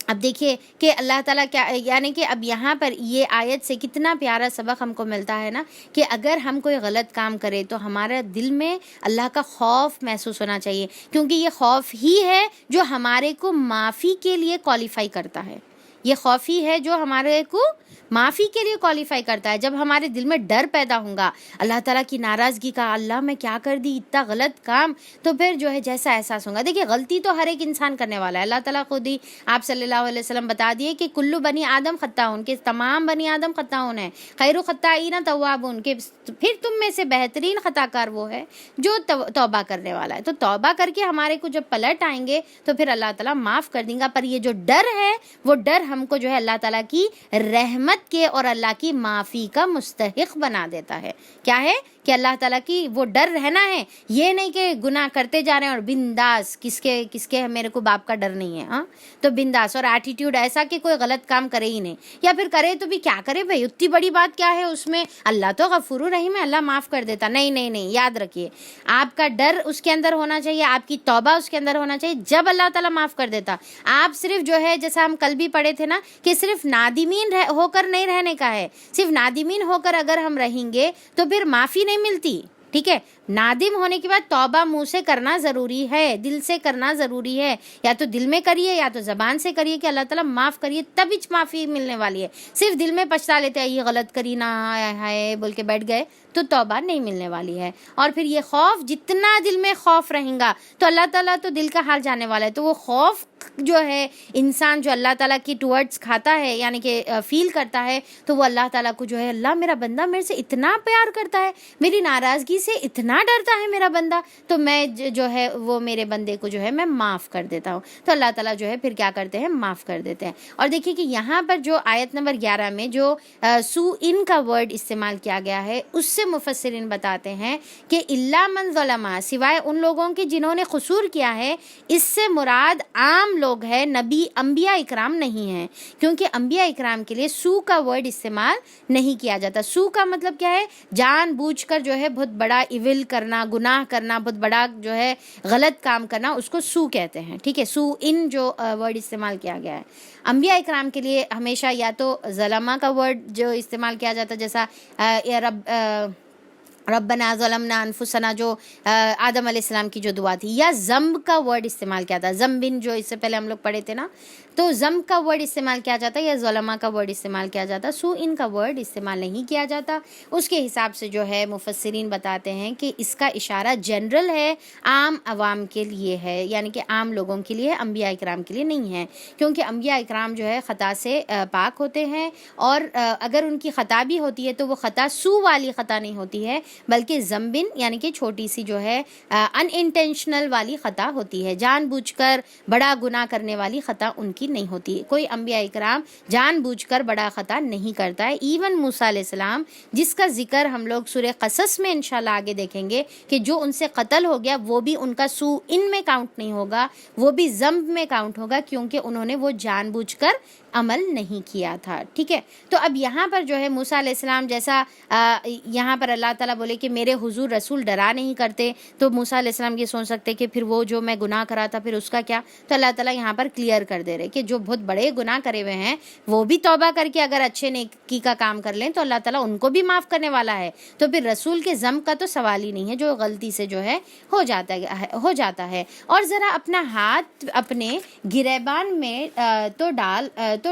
اب دیکھیے کہ اللہ تعالیٰ کیا، یعنی کہ اب یہاں پر یہ آیت سے کتنا پیارا سبق ہم کو ملتا ہے نا، کہ اگر ہم کوئی غلط کام کرے تو ہمارے دل میں اللہ کا خوف محسوس ہونا چاہیے، کیونکہ یہ خوف ہی ہے جو ہمارے کو معافی کے لیے کوالیفائی کرتا ہے، یہ خوف ہی ہے جو ہمارے کو معافی کے لیے کوالیفائی کرتا ہے۔ جب ہمارے دل میں ڈر پیدا ہوگا اللہ تعالیٰ کی ناراضگی کا، اللہ میں کیا کر دی اتنا غلط کام، تو پھر جو ہے جیسا احساس ہوگا، دیکھیے غلطی تو ہر ایک انسان کرنے والا ہے، اللہ تعالیٰ خود ہی آپ صلی اللہ علیہ وسلم بتا دیے کہ کلو بنی آدم خطاؤن، کہ تمام بنی آدم خطاؤن ہیں، خیر خطائین توابون، کہ پھر تم میں سے بہترین خطا کار وہ ہے جو توبہ کرنے والا ہے۔ تو توبہ کر کے ہمارے کو جب پلٹ آئیں گے تو پھر اللہ تعالیٰ معاف کر دیں گا، پر یہ جو ڈر ہے وہ ڈر ہم کو جو ہے اللہ تعالیٰ کی رحمت کے اور اللہ کی معافی کا مستحق بنا دیتا ہے۔ کیا ہے کہ اللہ تعالیٰ کی وہ ڈر رہنا ہے، یہ نہیں کہ گناہ کرتے جا رہے ہیں اور بنداس، کس کے میرے کو باپ کا ڈر نہیں ہے، ہاں تو بنداس، اور ایٹیٹیوڈ ایسا کہ کوئی غلط کام کرے ہی نہیں، یا پھر کرے تو بھی کیا کرے بھائی، اتنی بڑی بات کیا ہے اس میں، اللہ تو غفور رحیم ہے، اللہ معاف کر دیتا، نہیں نہیں نہیں، یاد رکھیے آپ کا ڈر اس کے اندر ہونا چاہیے، آپ کی توبہ اس کے اندر ہونا چاہیے، جب اللہ تعالیٰ معاف کر دیتا۔ آپ صرف جو ہے جیسا ہم کل بھی پڑھے تھے نا کہ صرف نادمین ہو کر نہیں رہنے کا ہے، صرف نادمین ہو کر اگر ہم رہیں گے تو پھر معافی نہیں ملتی، ٹھیک ہے، نادم ہونے کے بعد توبہ منہ سے کرنا ضروری ہے، دل سے کرنا ضروری ہے، یا تو دل میں کریے یا تو زبان سے کریے کہ اللہ تعالیٰ معاف کریے، تب معافی ملنے والی ہے۔ صرف دل میں پچھتا لیتے ہیں یہ غلط کری نا ہے بول کے بیٹھ گئے تو توبہ نہیں ملنے والی ہے۔ اور پھر یہ خوف، جتنا دل میں خوف رہیں گا تو اللہ تعالیٰ تو دل کا حال جاننے والا ہے، تو وہ خوف جو ہے انسان جو اللہ تعالیٰ کی ٹورڈز کھاتا ہے، یعنی کہ فیل کرتا ہے، تو وہ اللہ تعالیٰ کو جو ہے اللہ میرا بندہ میرے سے اتنا پیار کرتا ہے، میری ناراضگی سے اتنا ڈرتا ہے میرا بندہ، تو میں جو ہے وہ میرے بندے کو جو ہے میں معاف کر دیتا ہوں، تو اللہ تعالیٰ جو ہے پھر کیا کرتے ہیں، معاف کر دیتے ہیں۔ اور دیکھیے کہ یہاں پر جو آیت نمبر 11 میں جو سو ان کا ورڈ استعمال کیا گیا ہے، اس سے مفسرین بتاتے ہیں کہ الا من ظلم، سوائے ان لوگوں کے جنہوں نے قصور کیا ہے، اس سے مراد عام لوگ ہے، نبی انبیاء اکرام نہیں ہیں، کیونکہ انبیاء اکرام کے لیے سو کا ورڈ استعمال نہیں کیا جاتا۔ سو کا مطلب کیا ہے، جان بوجھ کر جو ہے بہت بڑا ایول کرنا، گناہ کرنا، بہت بڑا جو ہے غلط کام کرنا، اس کو سو کہتے ہیں، ٹھیک ہے، سو ان جو ورڈ استعمال کیا گیا ہے انبیاء اکرام کے لیے ہمیشہ یا تو ظلمہ کا ورڈ جو استعمال کیا جاتا، جیسا ربنا ظلمنا انفسنا جو آدم علیہ السلام کی جو دعا تھی، یا ذنب کا ورڈ استعمال کیا تھا، ذنبن جو اس سے پہلے ہم لوگ پڑھے تھے نا، تو ذنب کا ورڈ استعمال کیا جاتا یا ظلمہ کا ورڈ استعمال کیا جاتا، سو ان کا ورڈ استعمال نہیں کیا جاتا۔ اس کے حساب سے جو ہے مفسرین بتاتے ہیں کہ اس کا اشارہ جنرل ہے، عام عوام کے لیے ہے، یعنی کہ عام لوگوں کے لیے، انبیاء اکرام کے لیے نہیں ہے، کیونکہ انبیاء اکرام جو ہے خطا سے پاک ہوتے ہیں، اور اگر ان کی خطا بھی ہوتی ہے تو وہ خطا سو والی خطا نہیں ہوتی ہے، بلکہ ذنبن یعنی کہ چھوٹی سی جو ہے ان انٹینشنل والی خطا ہوتی ہے، جان بوجھ کر بڑا گناہ کرنے والی خطا ان کی نہیں ہوتی۔ کوئی انبیاء اکرام جان بوجھ کر بڑا خطا نہیں کرتا ہے، ایون موسیٰ علیہ السلام جس کا ذکر ہم لوگ سورہ قصص میں انشاءاللہ آگے دیکھیں گے کہ جو ان سے قتل ہو گیا وہ بھی ان کا سو ان میں کاؤنٹ نہیں ہوگا، وہ بھی ذنب میں کاؤنٹ ہوگا، کیونکہ انہوں نے وہ جان بوجھ کر عمل نہیں کیا تھا، ٹھیک ہے۔ تو اب یہاں پر جو ہے موسیٰ علیہ السلام جیسا یہاں پر اللہ تعالیٰ بولے کہ میرے حضور رسول ڈرا نہیں کرتے، تو موسیٰ علیہ السلام یہ سوچ سکتے کہ پھر وہ جو میں گناہ کرا تھا پھر اس کا کیا، تو اللہ تعالیٰ یہاں پر کلیئر کر دے رہے کہ جو بہت بڑے گناہ کرے ہوئے ہیں وہ بھی توبہ کر کے اگر اچھے نیکی کا کام کر لیں تو اللہ تعالیٰ ان کو بھی معاف کرنے والا ہے، تو پھر رسول کے ذنب کا تو سوال ہی نہیں ہے جو غلطی سے جو ہے ہو جاتا ہے۔ اور ذرا اپنا ہاتھ اپنے گریبان میں تو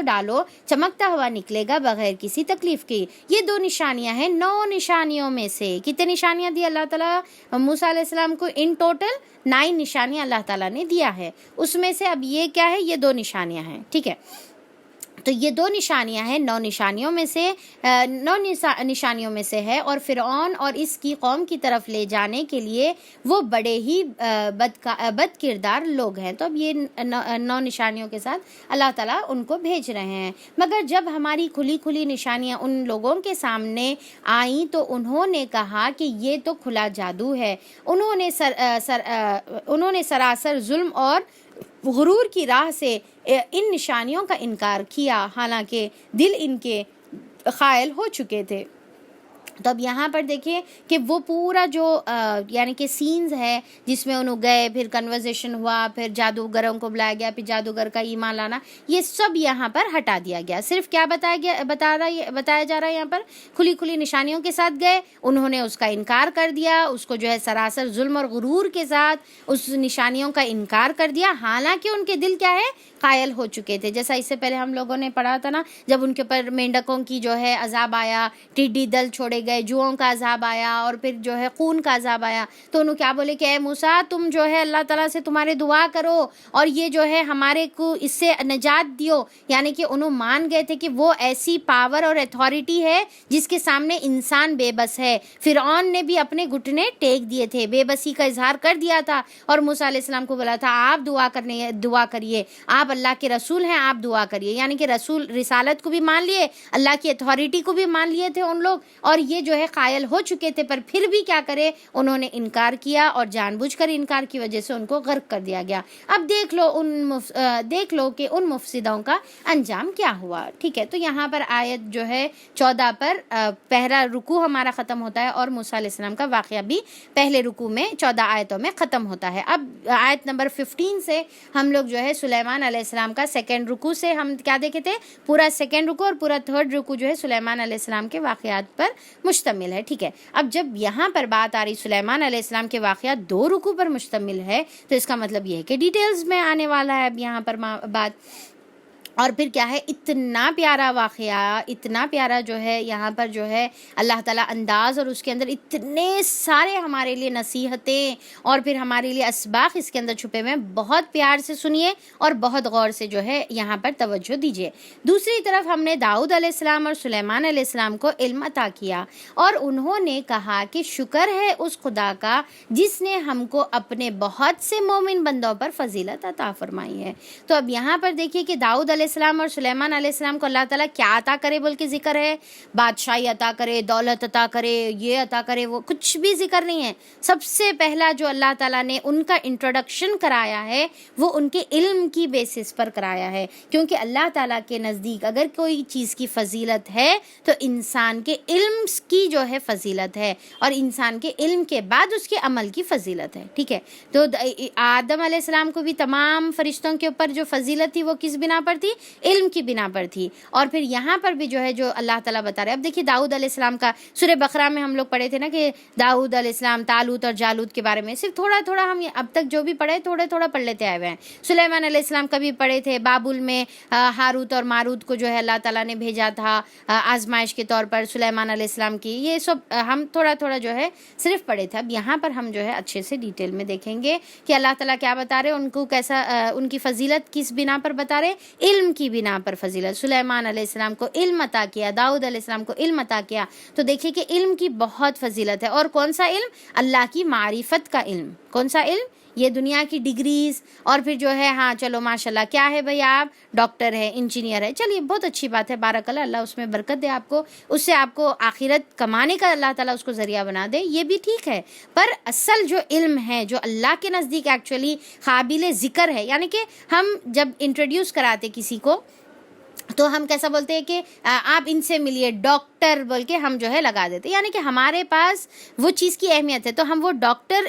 ڈالو، چمکتا ہوا نکلے گا بغیر کسی تکلیف کی۔ یہ 2 نشانیاں ہیں 9 نشانیوں میں سے۔ کتنے نشانیاں دی اللہ تعالیٰ موسیٰ علیہ السلام کو؟ ان ٹوٹل 9 نشانیاں اللہ تعالیٰ نے دیا ہے، اس میں سے اب یہ کیا ہے، یہ 2 نشانیاں ہیں، ٹھیک ہے۔ تو یہ 2 نشانیاں ہیں، 9 نشانیوں میں سے نشانیوں میں سے ہے، اور فرعون اور اس کی قوم کی طرف لے جانے کے لیے وہ بڑے ہی بد کردار لوگ ہیں۔ تو اب یہ 9 نشانیوں کے ساتھ اللہ تعالیٰ ان کو بھیج رہے ہیں، مگر جب ہماری کھلی نشانیاں ان لوگوں کے سامنے آئیں تو انہوں نے کہا کہ یہ تو کھلا جادو ہے۔ انہوں نے سراسر ظلم اور غرور کی راہ سے ان نشانیوں کا انکار کیا، حالانکہ دل ان کے قائل ہو چکے تھے۔ تو اب یہاں پر دیکھیے کہ وہ پورا جو یعنی کہ سینز ہے جس میں انہوں گئے، پھر کنورزیشن ہوا، پھر جادوگروں کو بلایا گیا، پھر جادوگر کا ایمان لانا، یہ سب یہاں پر ہٹا دیا گیا۔ صرف کیا بتایا جا رہا ہے یہاں پر، کھلی نشانیوں کے ساتھ گئے، انہوں نے اس کا انکار کر دیا، اس کو جو ہے سراسر ظلم اور غرور کے ساتھ اس نشانیوں کا انکار کر دیا، حالانکہ ان کے دل کیا ہے، قائل ہو چکے تھے۔ جیسا اس سے پہلے ہم لوگوں نے پڑھا تھا نا، جب ان کے اوپر مینڈکوں کی جو ہے عذاب آیا، ٹڈی دل چھوڑے گئے، جوؤں کا عذاب آیا، اور پھر جو ہے خون کا عذاب آیا، تو انہوں کیا بولے کہ اے موسیٰ تم جو ہے اللہ تعالیٰ سے تمہارے دعا کرو اور یہ جو ہے ہمارے کو اس سے نجات دیو، یعنی کہ انہوں مان گئے تھے کہ وہ ایسی پاور اور اتھارٹی ہے جس کے سامنے انسان بے بس ہے۔ فرعون نے بھی اپنے گھٹنے ٹیک دیے تھے، بے بسی کا اظہار کر دیا تھا، اور موسیٰ علیہ السلام کو بولا تھا آپ دعا کریے، آپ اللہ کے رسول ہیں، آپ دعا کریے، یعنی کہ رسول رسالت کو بھی مان لیے، اللہ کی اتھارٹی کو بھی مان لیے تھے ان لوگ، اور یہ جو ہے قائل ہو چکے تھے، پر پھر بھی کیا کرے، انہوں نے انکار کیا، اور جان بوجھ کر انکار کی وجہ سے ان کو غرق کر دیا گیا۔ اب دیکھ لو کہ ان مفسدوں کا انجام کیا ہوا۔ ٹھیک ہے، تو یہاں پر آیت جو ہے 14 پر پہلا رکوع ہمارا ختم ہوتا ہے، اور موسیٰ علیہ السلام کا واقعہ بھی پہلے رکوع میں 14 آیتوں میں ختم ہوتا ہے۔ اب آیت نمبر 15 سے ہم لوگ جو ہے سلیمان علیہ السلام کا سیکنڈ رکوع سے ہم کیا دیکھے تھے، پورا سیکنڈ رکوع اور پورا تھرڈ رکوع جو ہے سلیمان علیہ السلام کے واقعات پر مشتمل ہے۔ ٹھیک ہے، اب جب یہاں پر بات آ رہی سلیمان علیہ السلام کے واقعات 2 رکوع پر مشتمل ہے، تو اس کا مطلب یہ ہے کہ ڈیٹیلز میں آنے والا ہے اب یہاں پر بات۔ اور پھر کیا ہے، اتنا پیارا واقعہ، اتنا پیارا جو ہے یہاں پر جو ہے اللہ تعالیٰ انداز، اور اس کے اندر اتنے سارے ہمارے لیے نصیحتیں اور پھر ہمارے لیے اسباق اس کے اندر چھپے ہوئے ہیں۔ بہت پیار سے سنیے اور بہت غور سے جو ہے یہاں پر توجہ دیجیے۔ دوسری طرف ہم نے داؤد علیہ السلام اور سلیمان علیہ السلام کو علم عطا کیا، اور انہوں نے کہا کہ شکر ہے اس خدا کا جس نے ہم کو اپنے بہت سے مومن بندوں پر فضیلت عطا فرمائی ہے۔ تو اب یہاں پر دیکھیے کہ داؤد علیہ السلام اور سلیمان علیہ السلام کو اللہ تعالیٰ کیا عطا کرے بول کے ذکر ہے، بادشاہی عطا کرے، دولت عطا کرے، یہ عطا کرے، وہ کچھ بھی ذکر نہیں ہے۔ سب سے پہلا جو اللہ تعالیٰ نے ان کا انٹروڈکشن کرایا ہے وہ ان کے علم کی بیسس پر کرایا ہے، کیونکہ اللہ تعالیٰ کے نزدیک اگر کوئی چیز کی فضیلت ہے تو انسان کے علم کی جو ہے فضیلت ہے، اور انسان کے علم کے بعد اس کے عمل کی فضیلت ہے۔ ٹھیک ہے، تو آدم علیہ السلام کو بھی تمام فرشتوں کے اوپر جو فضیلت تھی وہ کس بنا پر تھی، علم کی بنا پر تھی۔ اور پھر یہاں پر بھی جو ہے جو اللہ تعالیٰ بتا رہے ہیں، اب دیکھیے داؤد علیہ السلام کا سورہ بقرہ میں ہم لوگ پڑھے تھے نا کہ داؤد علیہ السلام طالوت اور جالوت کے بارے میں صرف تھوڑا ہم اب تک جو بھی پڑھے تھوڑا پڑھ لیتے آئے ہوئے ہیں۔ سلیمان علیہ السلام کا بھی پڑھے تھے، بابل میں ہاروت اور ماروت کو جو ہے اللہ تعالیٰ نے بھیجا تھا آزمائش کے طور پر سلیمان علیہ السلام کی، یہ سب ہم تھوڑا جو ہے صرف پڑھے تھے۔ اب یہاں پر ہم جو ہے اچھے سے ڈیٹیل میں دیکھیں گے کہ اللہ تعالیٰ کیا بتا رہے، ان کو کیسا، ان کی فضیلت کس بنا پر بتا رہے، علم کی بنا پر فضیلت۔ سلیمان علیہ السلام کو علم عطا کیا، داؤد علیہ السلام کو علم عطا کیا، تو دیکھیے کہ علم کی بہت فضیلت ہے۔ اور کون سا علم؟ اللہ کی معرفت کا علم۔ کون سا علم؟ یہ دنیا کی ڈگریز، اور پھر جو ہے ہاں چلو ماشاءاللہ کیا ہے بھائی، آپ ڈاکٹر ہے، انجینئر ہے، چلیے بہت اچھی بات ہے، بارک اللہ، اللہ اس میں برکت دے آپ کو، اس سے آپ کو آخرت کمانے کا اللہ تعالیٰ اس کو ذریعہ بنا دے، یہ بھی ٹھیک ہے۔ پر اصل جو علم ہے جو اللہ کے نزدیک ایکچولی قابل ذکر ہے، یعنی کہ ہم جب انٹروڈیوس کراتے کسی کو تو ہم کیسا بولتے ہیں کہ آپ ان سے ملیے، ڈاکٹر بول کے ہم جو ہے لگا دیتے، یعنی کہ ہمارے پاس وہ چیز کی اہمیت ہے، تو ہم وہ ڈاکٹر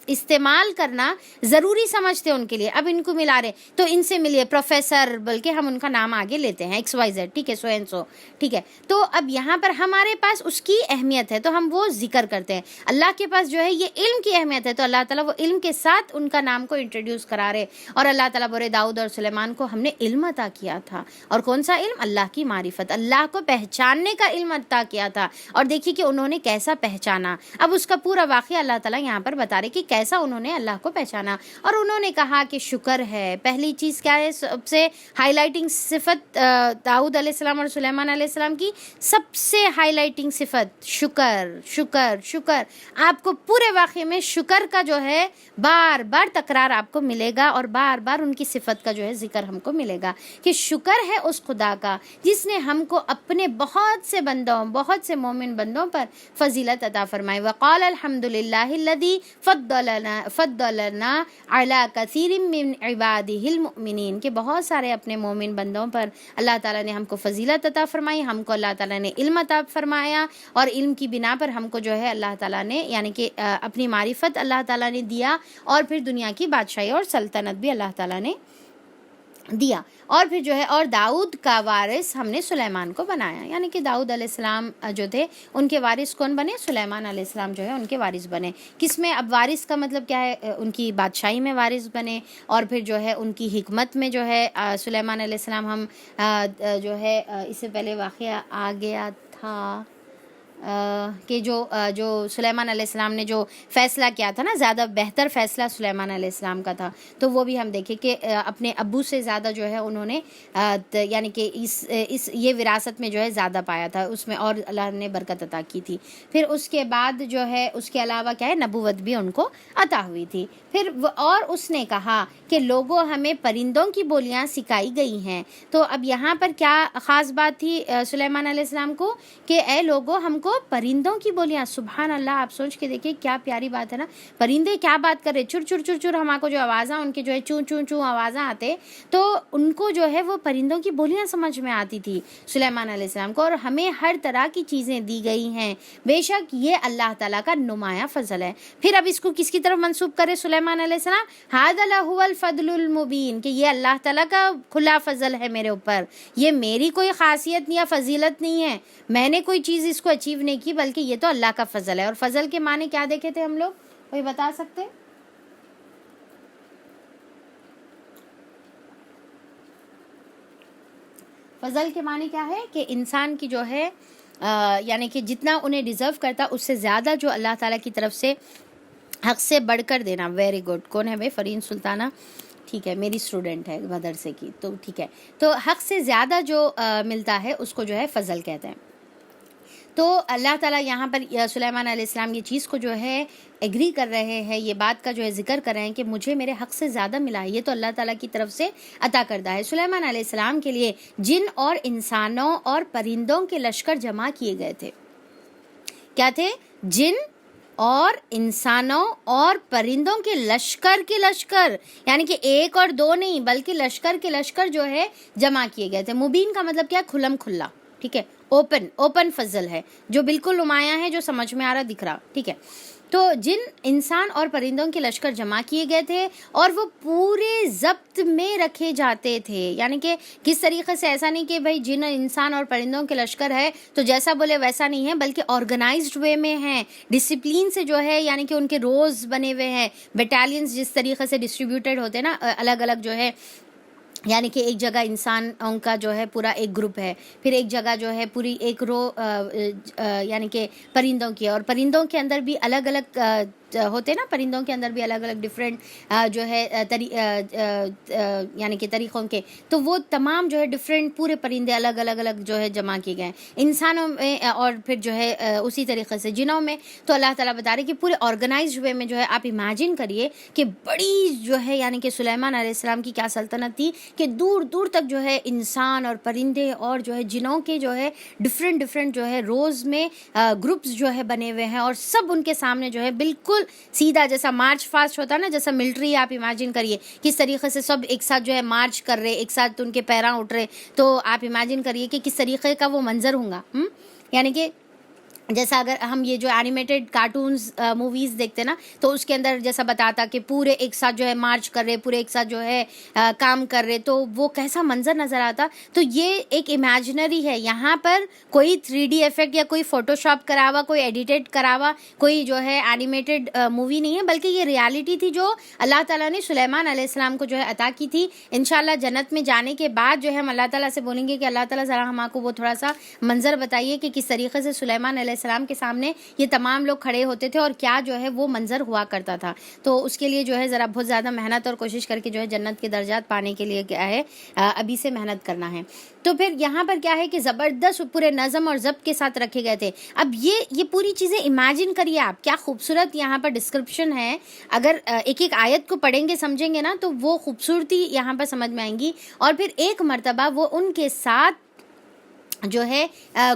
استعمال کرنا ضروری سمجھتے ہیں ان کے لیے۔ اب ان کو ملا رہے تو ان سے ملیے پروفیسر بول کے ہم ان کا نام آگے لیتے ہیں، XYZ، ٹھیک ہے، سو اینڈ سو، ٹھیک ہے۔ تو اب یہاں پر ہمارے پاس اس کی اہمیت ہے تو ہم وہ ذکر کرتے ہیں۔ اللہ کے پاس جو ہے یہ علم کی اہمیت ہے، تو اللہ تعالیٰ وہ علم کے ساتھ ان کا نام کو انٹروڈیوس کرا رہے، اور اللہ تعالیٰ بولے داؤد اور سلیمان کو ہم نے علم عطا کیا تھا، اور کون سا علم؟ اللہ کی معرفت، اللہ کو پہچاننے کا علم عطا کیا تھا. اور دیکھیے کہ انہوں نے کیسا پہچانا. اب اس کا پورا واقعہ اللہ تعالیٰ یہاں پر بتا رہے کہ کیسا انہوں نے اللہ کو پہچانا. اور انہوں نے کہا کہ شکر ہے. پہلی چیز کیا ہے؟ سب سے ہائی لائٹنگ صفت داؤد علیہ السلام اور سلیمان علیہ السلام کی سب سے ہائی لائٹنگ صفت شکر. شکر شکر آپ کو پورے واقعے میں شکر کا جو ہے بار بار تکرار آپ کو ملے گا، اور بار بار ان کی صفت کا جو ہے ذکر ہم کو ملے گا کہ شکر ہے اس خدا کا جس نے ہم کو اپنے بہت سے بندوں، بہت سے مومن بندوں پر فضیلت عطا فرمائی. وقال الحمد للہ الذی فضلنا علی کثیر من عبادہ المؤمنین، کہ بہت سارے اپنے مومن بندوں پر اللہ تعالیٰ نے ہم کو فضیلت عطا فرمائی، ہم کو اللہ تعالیٰ نے علم عطا فرمایا، اور علم کی بنا پر ہم کو جو ہے اللہ تعالیٰ نے یعنی کہ اپنی معرفت اللہ تعالیٰ نے دیا، اور پھر دنیا کی بادشاہی اور سلطنت بھی اللہ تعالیٰ نے دیا. اور پھر جو ہے اور داؤد کا وارث ہم نے سلیمان کو بنایا، یعنی کہ داؤد علیہ السلام جو تھے ان کے وارث کون بنے؟ سلیمان علیہ السلام جو ہے ان کے وارث بنے. کس میں؟ اب وارث کا مطلب کیا ہے؟ ان کی بادشاہی میں وارث بنے، اور پھر جو ہے ان کی حکمت میں جو ہے سلیمان علیہ السلام ہم جو ہے اس سے پہلے واقعہ آ گیا تھا کہ جو سلیمان علیہ السلام نے جو فیصلہ کیا تھا نا، زیادہ بہتر فیصلہ سلیمان علیہ السلام کا تھا، تو وہ بھی ہم دیکھیں کہ اپنے ابو سے زیادہ جو ہے انہوں نے یعنی کہ اس یہ وراثت میں جو ہے زیادہ پایا تھا، اس میں اور اللہ نے برکت عطا کی تھی. پھر اس کے بعد جو ہے اس کے علاوہ کیا ہے؟ نبوت بھی ان کو عطا ہوئی تھی. پھر اور اس نے کہا کہ لوگوں ہمیں پرندوں کی بولیاں سکھائی گئی ہیں. تو اب یہاں پر کیا خاص بات تھی سلیمان علیہ السلام کو کہ اے لوگوں ہم کو پرندوں کی بولیاں. سبحان اللہ، آپ سوچ کے دیکھیں کیا پیاری بات ہے نا. پرندے کیا بات کر رہے، چر چر چر چر ہمارے کو جو آوازاں ان کے جو ہے چوں چوں چوں آوازاں آتے، تو ان کو جو ہے وہ پرندوں کی بولیاں سمجھ میں آتی تھی سلیمان علیہ السلام کو. اور ہمیں ہر طرح کی چیزیں دی گئی ہیں، بے شک یہ اللہ تعالیٰ کا نمایاں فضل ہے. پھر اب اس کو کس کی طرف منسوب کرے سلیمان علیہ السلام؟ ھذا لہو الفضل المبین، کہ یہ اللہ تعالیٰ کا کھلا فضل ہے میرے اوپر، یہ میری کوئی خاصیت یا فضیلت نہیں ہے، میں نے کوئی چیز اس کو اچیو نہیں کی، بلکہ یہ تو اللہ کا فضل ہے. اور فضل کے معنی کیا دیکھے تھے ہم لوگ؟ کوئی بتا سکتے؟ فضل کے معنی کیا ہے؟ کہ انسان کی جو ہے یعنی کہ جتنا انہیں ڈیزرو کرتا اس سے زیادہ جو اللہ تعالیٰ کی طرف سے حق سے بڑھ کر دینا. Very good. کون ہے بھائی؟ فرین سلطانہ، ٹھیک ہے، میری اسٹوڈنٹ ہے مدرسے کی، تو ٹھیک ہے. تو حق سے زیادہ جو ملتا ہے اس کو جو ہے فضل کہتے ہیں. تو اللہ تعالیٰ یہاں پر سلیمان علیہ السلام یہ چیز کو جو ہے ایگری کر رہے ہیں، یہ بات کا جو ہے ذکر کر رہے ہیں کہ مجھے میرے حق سے زیادہ ملا ہے، یہ تو اللہ تعالیٰ کی طرف سے عطا کردہ ہے. سلیمان علیہ السلام کے لیے جن اور انسانوں اور پرندوں کے لشکر جمع کیے گئے تھے. کیا تھے؟ جن اور انسانوں اور پرندوں کے لشکر، یعنی کہ ایک اور دو نہیں بلکہ لشکر کے لشکر جو ہے جمع کیے گئے تھے. مبین کا مطلب کیا؟ کھلم کھلا، ٹھیک ہے، اوپن فضل ہے، جو بالکل نمایاں ہے، جو سمجھ میں آ رہا، دکھ رہا، ٹھیک ہے. تو جن انسان اور پرندوں کے لشکر جمع کیے گئے تھے اور وہ پورے ضبط میں رکھے جاتے تھے. یعنی کہ کس طریقے سے؟ ایسا نہیں کہ بھائی جن انسان اور پرندوں کے لشکر ہے تو جیسا بولے ویسا نہیں ہے، بلکہ آرگنائزڈ وے میں ہیں، ڈسپلین سے جو ہے، یعنی کہ ان کے روز بنے ہوئے ہیں، بیٹالینز جس طریقے سے ڈسٹریبیوٹیڈ ہوتے ہیں نا الگ الگ جو ہے، یعنی کہ ایک جگہ انسان کا جو ہے پورا ایک گروپ ہے، پھر ایک جگہ جو ہے پوری ایک رو یعنی کہ پرندوں کی، اور پرندوں کے اندر بھی الگ الگ ہوتے نا، پرندوں کے اندر بھی الگ الگ ڈفرینٹ جو ہے یعنی کہ طریقوں کے، تو وہ تمام جو ہے ڈفرینٹ پورے پرندے الگ الگ جو ہے جمع کیے گئے انسانوں میں، اور پھر جو ہے اسی طریقے سے جنوں میں. تو اللہ تعالیٰ بتا رہے کہ پورے آرگنائزڈ وے میں جو ہے آپ امیجن کریے کہ بڑی جو ہے یعنی کہ سلیمان علیہ السلام کی کیا سلطنت تھی کہ دور دور تک جو ہے انسان اور پرندے اور جو ہے جنوں کے جو ہے ڈفرینٹ جو ہے روز میں گروپس جو ہے بنے ہوئے ہیں، اور سب ان کے سامنے جو ہے بالکل سیدھا جیسا مارچ فاسٹ ہوتا ہے نا، جیسا ملٹری آپ امیجن کریے کس طریقے سے سب ایک ساتھ جو ہے مارچ کر رہے، ایک ساتھ ان کے پیراں اٹھ رہے، تو آپ امیجن کریے کہ کس طریقے کا وہ منظر ہوں گا. یعنی کہ جیسا اگر ہم یہ جو اینیمیٹڈ کارٹونز موویز دیکھتے نا تو اس کے اندر جیسا بتاتا کہ پورے ایک ساتھ جو ہے مارچ کر رہے، پورے ایک ساتھ جو ہے کام کر رہے، تو وہ کیسا منظر نظر آتا. تو یہ ایک امیجنری ہے، یہاں پر کوئی 3D ایفیکٹ یا کوئی فوٹو شاپ کرا ہوا، کوئی ایڈیٹڈ کرا ہوا کوئی جو ہے اینیمیٹڈ مووی نہیں ہے، بلکہ یہ ریالٹی تھی جو اللہ تعالیٰ نے سلیمان علیہ السلام کو جو ہے عطا کی تھی. انشاءاللہ جنت میں جانے کے بعد جو ہے ہم اللہ تعالیٰ سے بولیں گے کہ اللہ تعالیٰ ذرا ہم کو وہ تھوڑا سا منظر بتائیے کہ کس طریقے سے سلیمان علیہ السلام کے سامنے یہ تمام لوگ کھڑے ہوتے تھے اور کیا جو ہے وہ منظر ہوا کرتا تھا. تو اس کے لیے جو ہے ذرا بہت زیادہ محنت اور کوشش کر کے جو ہے جنت کے درجات پانے کے لیے کیا ہے ابھی سے محنت کرنا ہے. تو پھر یہاں پر کیا ہے کہ زبردست پورے نظم اور ضبط کے ساتھ رکھے گئے تھے. اب یہ پوری چیزیں امیجن کریے آپ، کیا خوبصورت یہاں پر ڈسکرپشن ہے. اگر ایک ایک آیت کو پڑھیں گے سمجھیں گے نا تو وہ خوبصورتی یہاں پر سمجھ میں آئیں گی. اور پھر ایک مرتبہ وہ ان کے ساتھ جو ہے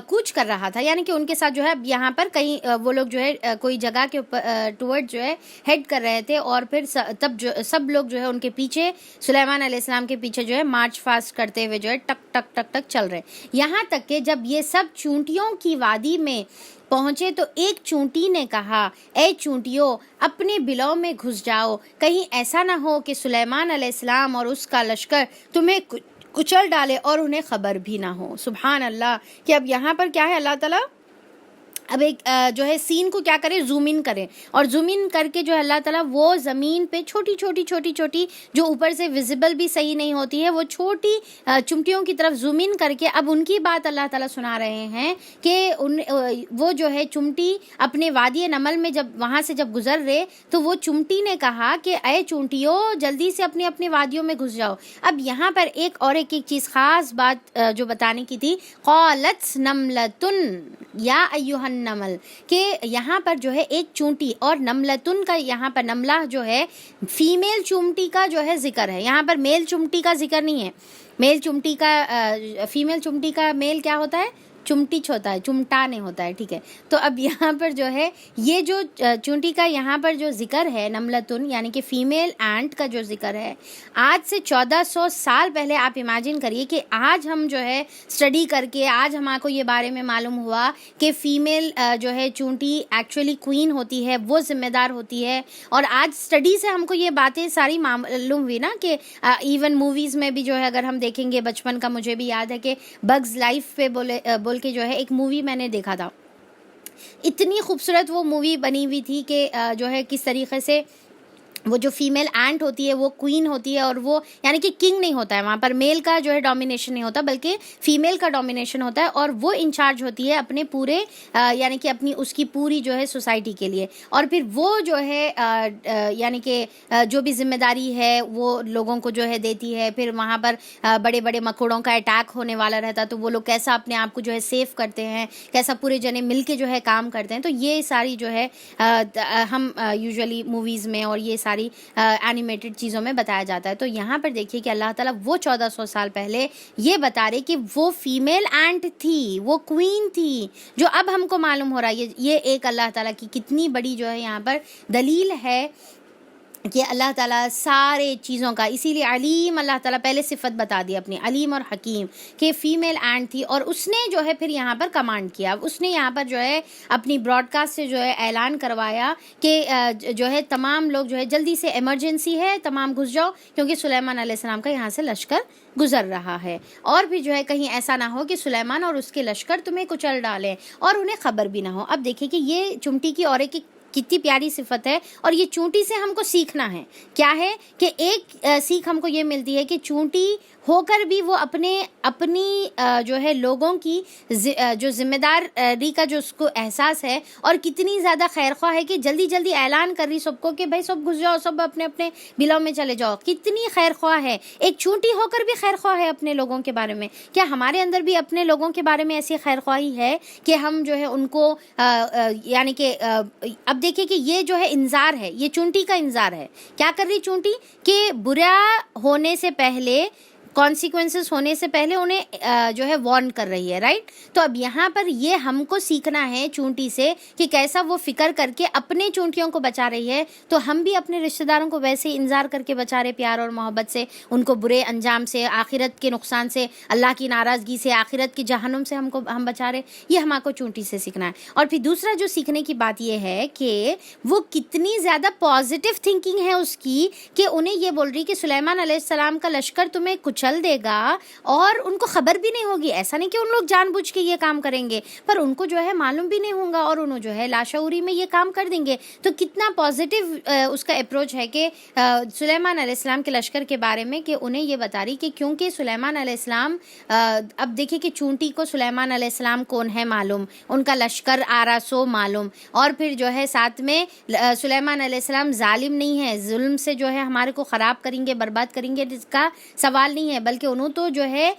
کوچ کر رہا تھا، یعنی کہ ان کے ساتھ جو ہے یہاں پر کہیں وہ لوگ جو ہے کوئی جگہ کے ٹورڈ جو ہے ہیڈ کر رہے تھے، اور پھر تب جو سب لوگ جو ہے ان کے پیچھے سلیمان علیہ السلام کے پیچھے جو ہے مارچ فاسٹ کرتے ہوئے جو ہے ٹک ٹک ٹک ٹک چل رہے. یہاں تک کہ جب یہ سب چونٹیوں کی وادی میں پہنچے تو ایک چونٹی نے کہا، اے چونٹیوں اپنے بلوں میں گھس جاؤ، کہیں ایسا نہ ہو کہ سلیمان علیہ السلام اور اس کا لشکر تمہیں کچل ڈالے اور انہیں خبر بھی نہ ہو. سبحان اللہ. کہ اب یہاں پر کیا ہے، اللہ تعالیٰ اب ایک جو ہے سین کو کیا کرے، زوم ان کرے، اور زوم ان کر کے جو ہے اللہ تعالیٰ وہ زمین پہ چھوٹی چھوٹی چھوٹی چھوٹی جو اوپر سے ویزیبل بھی صحیح نہیں ہوتی ہے، وہ چھوٹی چمٹیوں کی طرف زوم ان کر کے اب ان کی بات اللہ تعالیٰ سنا رہے ہیں کہ وہ جو ہے چمٹی اپنے وادی نمل میں جب وہاں سے جب گزر رہے تو وہ چمٹی نے کہا کہ اے چونٹیوں جلدی سے اپنے اپنے وادیوں میں گھس جاؤ. اب یہاں پر ایک چیز خاص بات جو بتانے کی تھی، قالت نملتن یا ایھا النمل، کہ یہاں پر جو ہے ایک چونٹی، اور نملتن کا یہاں پر نملہ جو ہے فیمیل چونٹی کا جو ہے ذکر ہے، یہاں پر میل چمٹی کا ذکر نہیں ہے. میل چمٹی کا فیمیل چمٹی کا میل کیا ہوتا ہے، چمٹچ ہوتا ہے، چمٹا نہیں ہوتا ہے. ٹھیک ہے، تو اب یہاں پر جو ہے یہ جو چونٹی کا یہاں پر جو ذکر ہے نملتن یعنی کہ فیمیل اینٹ کا جو ذکر ہے، آج سے 1400 سال پہلے آپ امیجن کریے کہ آج ہم جو ہے اسٹڈی کر کے آج ہمارے کو یہ بارے میں معلوم ہوا کہ فیمیل جو ہے چونٹی ایکچولی کوئین ہوتی ہے، وہ ذمہ دار ہوتی ہے. اور آج اسٹڈی سے ہم کو یہ باتیں ساری معلوم ہوئی نا کہ ایون موویز میں بھی جو ہے اگر ہم دیکھیں گے، بچپن کا مجھے بھی یاد ہے کہ بگز لائف پہ بول کے جو ہے ایک مووی میں نے دیکھا تھا، اتنی خوبصورت وہ مووی بنی ہوئی تھی کہ جو ہے کس طریقے سے وہ جو فیمیل اینٹ ہوتی ہے وہ کوئین ہوتی ہے، اور وہ یعنی کہ کنگ نہیں ہوتا ہے وہاں پر، میل کا جو ہے ڈومینیشن نہیں ہوتا بلکہ فیمیل کا ڈومینیشن ہوتا ہے، اور وہ انچارج ہوتی ہے اپنے پورے یعنی کہ اپنی اس کی پوری جو ہے سوسائٹی کے لیے. اور پھر وہ جو ہے یعنی کہ جو بھی ذمہ داری ہے وہ لوگوں کو جو ہے دیتی ہے. پھر وہاں پر بڑے بڑے مکوڑوں کا اٹیک ہونے والا رہتا تو وہ لوگ کیسا اپنے آپ کو جو ہے سیف کرتے ہیں، کیسا پورے جنے مل کے جو ہے کام کرتے ہیں. تو یہ ساری جو ہے ہم یوزلی موویز میں اور یہ ساری اینیمیٹڈ چیزوں میں بتایا جاتا ہے. تو یہاں پر دیکھیے کہ اللہ تعالیٰ وہ 1400 سال پہلے یہ بتا رہے کہ وہ فیمیل اینٹ تھی، وہ کوئین تھی، جو اب ہم کو معلوم ہو رہا ہے. یہ ایک اللہ تعالیٰ کی کتنی بڑی جو ہے یہاں پر دلیل ہے کہ اللہ تعالیٰ سارے چیزوں کا، اسی لیے علیم اللہ تعالیٰ پہلے صفت بتا دی اپنی، علیم اور حکیم، کہ فیمیل اینٹ تھی. اور اس نے جو ہے پھر یہاں پر کمانڈ کیا، اس نے یہاں پر جو ہے اپنی براڈ کاسٹ سے جو ہے اعلان کروایا کہ جو ہے تمام لوگ جو ہے جلدی سے ایمرجنسی ہے، تمام گھس جاؤ، کیونکہ سلیمان علیہ السلام کا یہاں سے لشکر گزر رہا ہے، اور بھی جو ہے کہیں ایسا نہ ہو کہ سلیمان اور اس کے لشکر تمہیں کچل ڈالیں اور انہیں خبر بھی نہ ہو. اب دیکھیں کہ یہ چمٹی کی اور ایک کتنی پیاری صفت ہے، اور یہ چونٹی سے ہم کو سیکھنا ہے. کیا ہے کہ ایک سیکھ ہم کو یہ ملتی ہے کہ چونٹی ہو کر بھی وہ اپنی جو ہے لوگوں کی جو ذمہ داری کا جو اس کو احساس ہے، اور کتنی زیادہ خیر خواہ ہے کہ جلدی جلدی اعلان کر رہی سب کو کہ بھائی سب گھس جاؤ، سب اپنے اپنے بلوں میں چلے جاؤ. کتنی خیر خواہ ہے، ایک چونٹی ہو کر بھی خیر خواہ ہے اپنے لوگوں کے بارے میں. کیا ہمارے اندر بھی اپنے لوگوں کے بارے میں ایسی خیر خواہی ہے کہ ہم جو ہے ان کو یعنی کہ اب دیکھیں کہ یہ جو ہے انذار ہے، یہ چونٹی کا انذار ہے. کیا کر رہی چونٹی کہ برا ہونے سے پہلے کانسیکوینسز ہونے سے پہلے انہیں جو ہے وارن کر رہی ہے، رائٹ. تو اب یہاں پر یہ ہم کو سیکھنا ہے چونٹی سے کہ کیسا وہ فکر کر کے اپنے چونٹیوں کو بچا رہی ہے، تو ہم بھی اپنے رشتہ داروں کو ویسے ہی انذار کر کے بچا رہے، پیار اور محبت سے، ان کو برے انجام سے، آخرت کے نقصان سے، اللہ کی ناراضگی سے، آخرت کی جہنم سے ہم بچا رہے. یہ ہم کو چونٹی سے سیکھنا ہے. اور پھر دوسرا جو سیکھنے کی بات یہ ہے کہ وہ کتنی زیادہ پازیٹیو تھنکنگ ہے اس کی، کہ انہیں یہ بول رہی کہ سلیمان علیہ السلام کا لشکر تمہیں کچل دے گا اور ان کو خبر بھی نہیں ہوگی. ایسا نہیں کہ ان لوگ جان بوجھ کے یہ کام کریں گے، پر ان کو جو ہے معلوم بھی نہیں ہوگا اور انہوں جو ہے لاشعوری میں یہ کام کر دیں گے. تو کتنا پازیٹیو اس کا اپروچ ہے کہ سلیمان علیہ السلام کے لشکر کے بارے میں، کہ انہیں یہ بتا رہی کہ کیونکہ سلیمان علیہ السلام، اب دیکھیں کہ چونٹی کو سلیمان علیہ السلام کون ہے معلوم، ان کا لشکر آرا سو معلوم، اور پھر جو ہے ساتھ میں سلیمان علیہ السلام ظالم نہیں ہے، ظلم سے جو ہے ہمارے کو خراب کریں گے، برباد کریں گے، اس کا سوال نہیں ہے، بلکہ انہوں تو جو ہے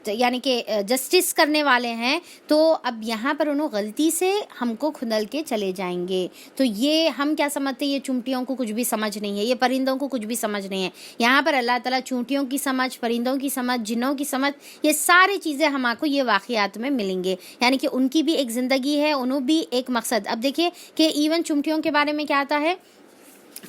یعنی کہ جسٹس کرنے والے ہیں. تو اب یہاں پر انہوں غلطی سے ہم کو کھندل کے چلے جائیں گے. تو یہ ہم کیا سمجھتے ہیں، یہ چونٹیوں کو کچھ بھی سمجھ نہیں ہے، یہ پرندوں کو کچھ بھی سمجھ نہیں ہے. یہاں پر اللہ تعالیٰ چونٹیوں کی سمجھ، پرندوں کی سمجھ، جنوں کی سمجھ، یہ ساری چیزیں ہم کو یہ واقعات میں ملیں گے. یعنی کہ ان کی بھی ایک زندگی ہے، انہوں بھی ایک مقصد. اب دیکھیں کہ ایون چونٹیوں کے بارے میں کیا آتا ہے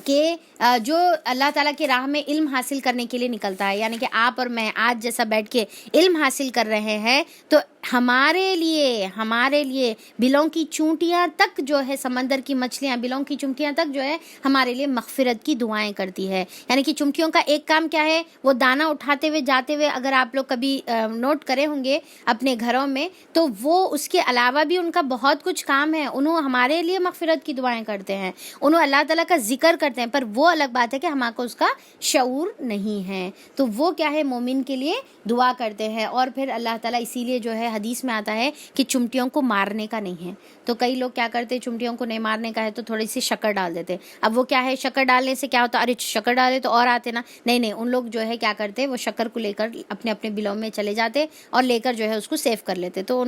کہ جو اللہ تعالیٰ کی راہ میں علم حاصل کرنے کے لیے نکلتا ہے، یعنی کہ آپ اور میں آج جیسا بیٹھ کے علم حاصل کر رہے ہیں، تو ہمارے لیے بلوں کی چونٹیاں تک جو ہے، سمندر کی مچھلیاں بلوں کی چونٹیاں تک جو ہے ہمارے لیے مغفرت کی دعائیں کرتی ہے. یعنی کہ چونٹیوں کا ایک کام کیا ہے، وہ دانہ اٹھاتے ہوئے جاتے ہوئے، اگر آپ لوگ کبھی نوٹ کرے ہوں گے اپنے گھروں میں، تو وہ اس کے علاوہ بھی ان کا بہت کچھ کام ہے. انہوں ہمارے لیے مغفرت کی دعائیں کرتے ہیں، انہوں اللہ تعالیٰ کا ذکر کرتے ہیں، پر وہ الگ بات ہے کہ ہمارے کو اس کا شعور نہیں ہے. تو وہ کیا ہے، مومن کے لیے دعا کرتے ہیں. اور پھر اللہ تعالیٰ اسی لیے جو ہے حدیث میں آتا ہے کہ چمٹیوں کو مارنے کا نہیں ہے. تو کئی لوگ کیا کرتے، چمٹیوں کو نہیں مارنے کا ہے تو تھوڑی سی شکر ڈال دیتے. اب وہ کیا ہے، شکر ڈالنے سے کیا ہوتا، ارے شکر ڈالے تو اور آتے نا، نہیں ان لوگ جو ہے کیا کرتے، وہ شکر کو لے کر اپنے اپنے بلوں میں چلے جاتے اور لے کر جو ہے اس کو سیو کر لیتے. تو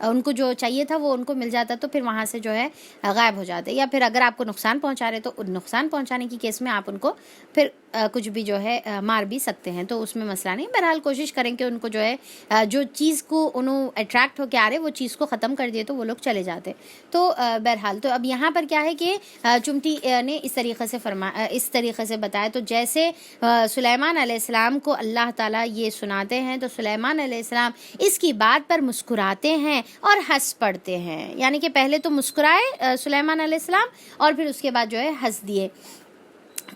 ان کو جو چاہیے تھا وہ ان کو مل جاتا، تو پھر وہاں سے جو ہے غائب ہو جاتے. یا پھر اگر آپ کو نقصان پہنچا رہے تو نقصان پہنچانے کی کیس میں آپ ان کو پھر کچھ بھی جو ہے مار بھی سکتے ہیں، تو اس میں مسئلہ نہیں. بہرحال کوشش کریں کہ ان کو جو ہے جو چیز کو انہوں اٹریکٹ ہو کے آ رہے وہ چیز کو ختم کر دیے تو وہ لوگ چلے جاتے. تو بہرحال تو اب یہاں پر کیا ہے کہ چمٹی نے اس طریقے سے بتایا. تو جیسے سلیمان علیہ السلام کو اللہ تعالیٰ یہ سناتے ہیں، تو سلیمان علیہ السلام اس کی بات پر مسکراتے ہیں اور ہنس پڑتے ہیں. یعنی کہ پہلے تو مسکرائے سلیمان علیہ السلام اور پھر اس کے بعد جو ہے ہنس دیے.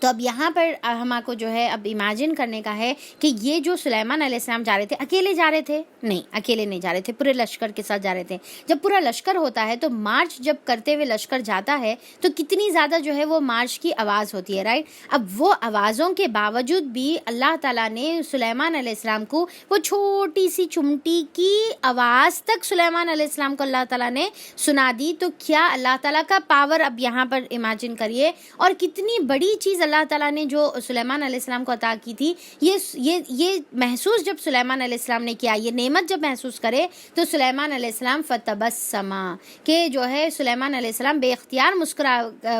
تو اب یہاں پر ہم کو جو ہے اب امیجن کرنے کا ہے کہ یہ جو سلیمان علیہ السلام جا رہے تھے، اکیلے جا رہے تھے؟ نہیں، اکیلے نہیں جا رہے تھے، پورے لشکر کے ساتھ جا رہے تھے. جب پورا لشکر ہوتا ہے تو مارچ جب کرتے ہوئے لشکر جاتا ہے تو کتنی زیادہ جو ہے وہ مارچ کی آواز ہوتی ہے، رائٹ. اب وہ آوازوں کے باوجود بھی اللہ تعالیٰ نے سلیمان علیہ السلام کو وہ چھوٹی سی چمٹی کی آواز تک سلیمان علیہ السلام کو اللہ تعالیٰ نے سنا دی. تو کیا اللہ تعالیٰ کا پاور اب یہاں پر امیجن کریے، اور کتنی بڑی چیز اللہ تعالیٰ نے جو سلیمان علیہ السلام کو عطا کی تھی. یہ محسوس جب سلیمان علیہ السلام نے کیا، یہ نعمت جب محسوس کرے، تو سلیمان علیہ السلام فتبسما، کہ جو ہے سلیمان علیہ السلام بے اختیار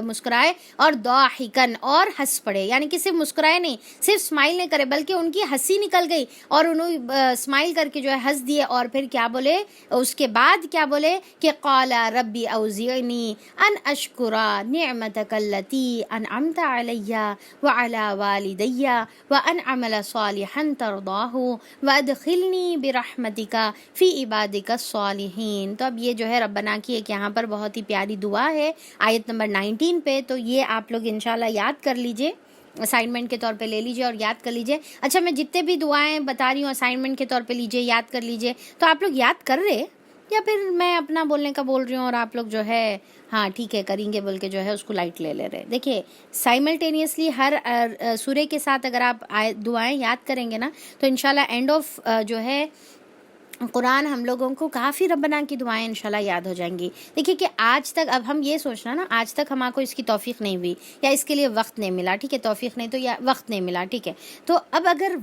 مسکرائے اور ضاحکن، اور ہنس پڑے. یعنی کہ صرف مسکرائے نہیں، صرف اسمائل نہیں کرے، بلکہ ان کی ہنسی نکل گئی اور انہوں اسمائل کر کے جو ہے ہنس دیے. اور پھر کیا بولے، اس کے بعد کیا بولے کہ قال ربی اوزعنی ان اشکر نعمتک التی انعمت علی وعلی والدی وان اعمل صالحا ترضاہ وادخلنی برحمتک فی عبادک الصالحین. تو اب یہ جو ہے ربنا کی ایک یہاں پر بہت ہی پیاری دعا ہے آیت نمبر 19 پہ. تو یہ آپ لوگ انشاءاللہ یاد کر لیجئے، اسائنمنٹ کے طور پہ لے لیجئے اور یاد کر لیجئے. اچھا، میں جتنے بھی دعائیں بتا رہی ہوں اسائنمنٹ کے طور پہ لیجئے، یاد کر لیجئے. تو آپ لوگ یاد کر رہے یا پھر میں اپنا بولنے کا بول رہی ہوں اور آپ لوگ جو ہے ہاں ٹھیک ہے کریں گے بول کے جو ہے اس کو لائٹ لے رہے. دیکھیے سائملٹینیسلی ہر سورے کے ساتھ اگر آپ دعائیں یاد کریں گے نا، تو انشاءاللہ اینڈ آف جو ہے قرآن ہم لوگوں کو کافی ربنا کی دعائیں انشاءاللہ یاد ہو جائیں گی. دیکھیے کہ آج تک اب ہم یہ سوچنا نا، آج تک ہمارے کو اس کی توفیق نہیں ہوئی یا اس کے لیے وقت نہیں ملا، ٹھیک ہے، توفیق نہیں تو یا وقت نہیں ملا، ٹھیک ہے، تو اب اگر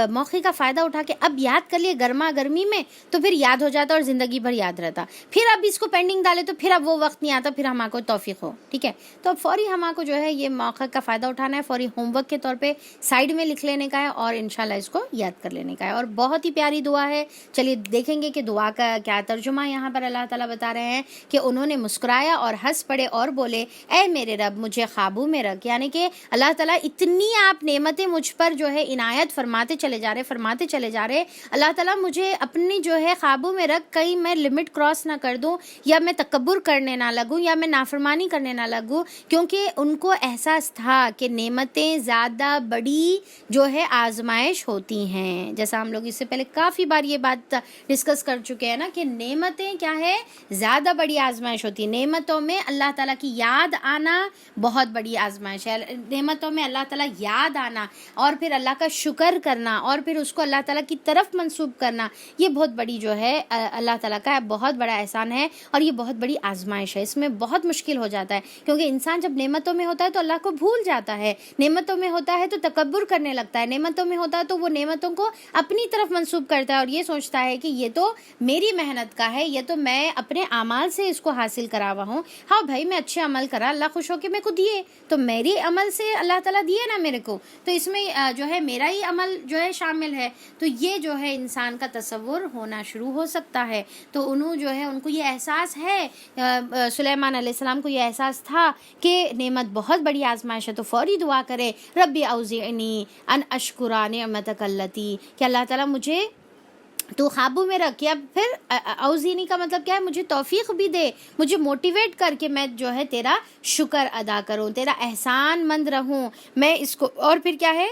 موقع کا فائدہ اٹھا کے اب یاد کر لیے گرما گرمی میں تو پھر یاد ہو جاتا اور زندگی بھر یاد رہتا. پھر اب اس کو پینڈنگ ڈالے تو پھر اب وہ وقت نہیں آتا، پھر ہمارے کو توفیق ہو، ٹھیک ہے. تو اب فوری ہمارے کو جو ہے یہ موقع کا فائدہ اٹھانا ہے، فوری ہوم ورک کے طور پہ سائڈ میں لکھ لینے کا ہے اور انشاءاللہ اس کو یاد کر لینے کا ہے. اور بہت ہی پیاری دعا ہے. چلیے دیکھیں گے کہ دعا کا کیا ترجمہ یہاں پر اللہ تعالیٰ بتا رہے ہیں کہ انہوں نے مسکرایا اور ہنس پڑے اور بولے اے میرے رب مجھے قابو میں رکھ. یعنی کہ اللہ تعالیٰ اتنی آپ نعمتیں مجھ پر جو ہے عنایت فرماتے چلے جا رہے اللہ تعالیٰ مجھے اپنی جو ہے قابو میں رکھ، کہیں میں لمٹ کراس نہ کر دوں یا میں تکبر کرنے نہ لگوں یا میں نافرمانی کرنے نہ لگوں، کیونکہ ان کو احساس تھا کہ نعمتیں زیادہ بڑی جو ہے آزمائش ہوتی ہیں. جیسا ہم لوگ اس سے پہلے کافی بار یہ بات ڈسکس کر چکے ہیں نا کہ نعمتیں کیا ہے، زیادہ بڑی آزمائش ہوتی ہے. نعمتوں میں اللہ تعالیٰ کی یاد آنا بہت بڑی آزمائش ہے. نعمتوں میں اللہ تعالیٰ یاد آنا اور پھر اللہ کا شکر کرنا اور پھر اس کو اللہ تعالیٰ کی طرف منسوب کرنا، یہ بہت بڑی جو ہے اللہ تعالیٰ کا بہت بڑا احسان ہے اور یہ بہت بڑی آزمائش ہے. اس میں بہت مشکل ہو جاتا ہے کیونکہ انسان جب نعمتوں میں ہوتا ہے تو اللہ کو بھول جاتا ہے، نعمتوں میں ہوتا ہے تو تکبر کرنے لگتا ہے، نعمتوں میں ہوتا ہے تو وہ نعمتوں کو اپنی طرف منسوب کرتا ہے اور یہ سوچتا ہے کہ یہ تو میری محنت کا ہے، یہ تو میں اپنے اعمال سے اس کو حاصل کرا ہوا ہوں. ہاں بھائی میں اچھے عمل کرا، اللہ خوش ہو کے میرے کو دیے، تو میری عمل سے اللہ تعالیٰ دیے نا میرے کو، تو اس میں جو ہے میرا ہی عمل جو ہے شامل ہے. تو یہ جو ہے انسان کا تصور ہونا شروع ہو سکتا ہے. تو انہوں جو ہے ان کو یہ احساس ہے، سلیمان علیہ السلام کو یہ احساس تھا کہ نعمت بہت بڑی آزمائش ہے، تو فوری دعا کرے ربی اوزعنی ان اشکر نعمتک التی، کہ اللہ تعالیٰ مجھے تو قابو میں رکھ. یا پھر اوزینی کا مطلب کیا ہے، مجھے توفیق بھی دے، مجھے موٹیویٹ کر کے میں جو ہے تیرا شکر ادا کروں، تیرا احسان مند رہوں میں اس کو. اور پھر کیا ہے،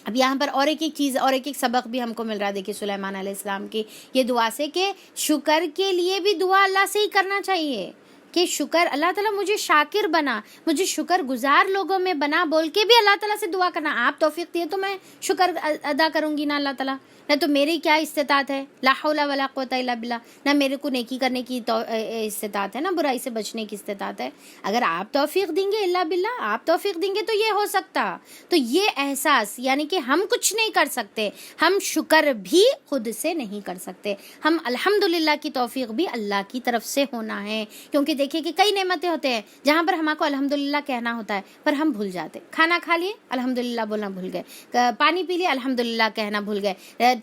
اب یہاں پر اور ایک چیز اور ایک سبق بھی ہم کو مل رہا ہے. دیکھیے سلیمان علیہ السلام کی یہ دعا سے کہ شکر کے لیے بھی دعا اللہ سے ہی کرنا چاہیے کہ شکر اللہ تعالیٰ مجھے شاکر بنا، مجھے شکر گزار لوگوں میں بنا، بول کے بھی اللہ تعالیٰ سے دعا کرنا. آپ توفیق دیے تو میں شکر ادا کروں گی نا اللہ تعالیٰ، نہ تو میری کیا استطاعت ہے، لا حول ولا قوت الا باللہ، نہ میرے کو نیکی کرنے کی استطاعت ہے، نہ برائی سے بچنے کی استطاعت ہے. اگر آپ توفیق دیں گے الا باللہ، آپ توفیق دیں گے تو یہ ہو سکتا. تو یہ احساس یعنی کہ ہم کچھ نہیں کر سکتے، ہم شکر بھی خود سے نہیں کر سکتے، ہم الحمدللہ کی توفیق بھی اللہ کی طرف سے ہونا ہے. کیونکہ دیکھیے کہ کئی نعمتیں ہوتے ہیں جہاں پر ہمارے کو الحمدللہ کہنا ہوتا ہے پر ہم بھول جاتے. کھانا کھا لیے الحمدللہ بولنا بھول گئے، پانی پی لیے الحمدللہ کہنا بھول گئے،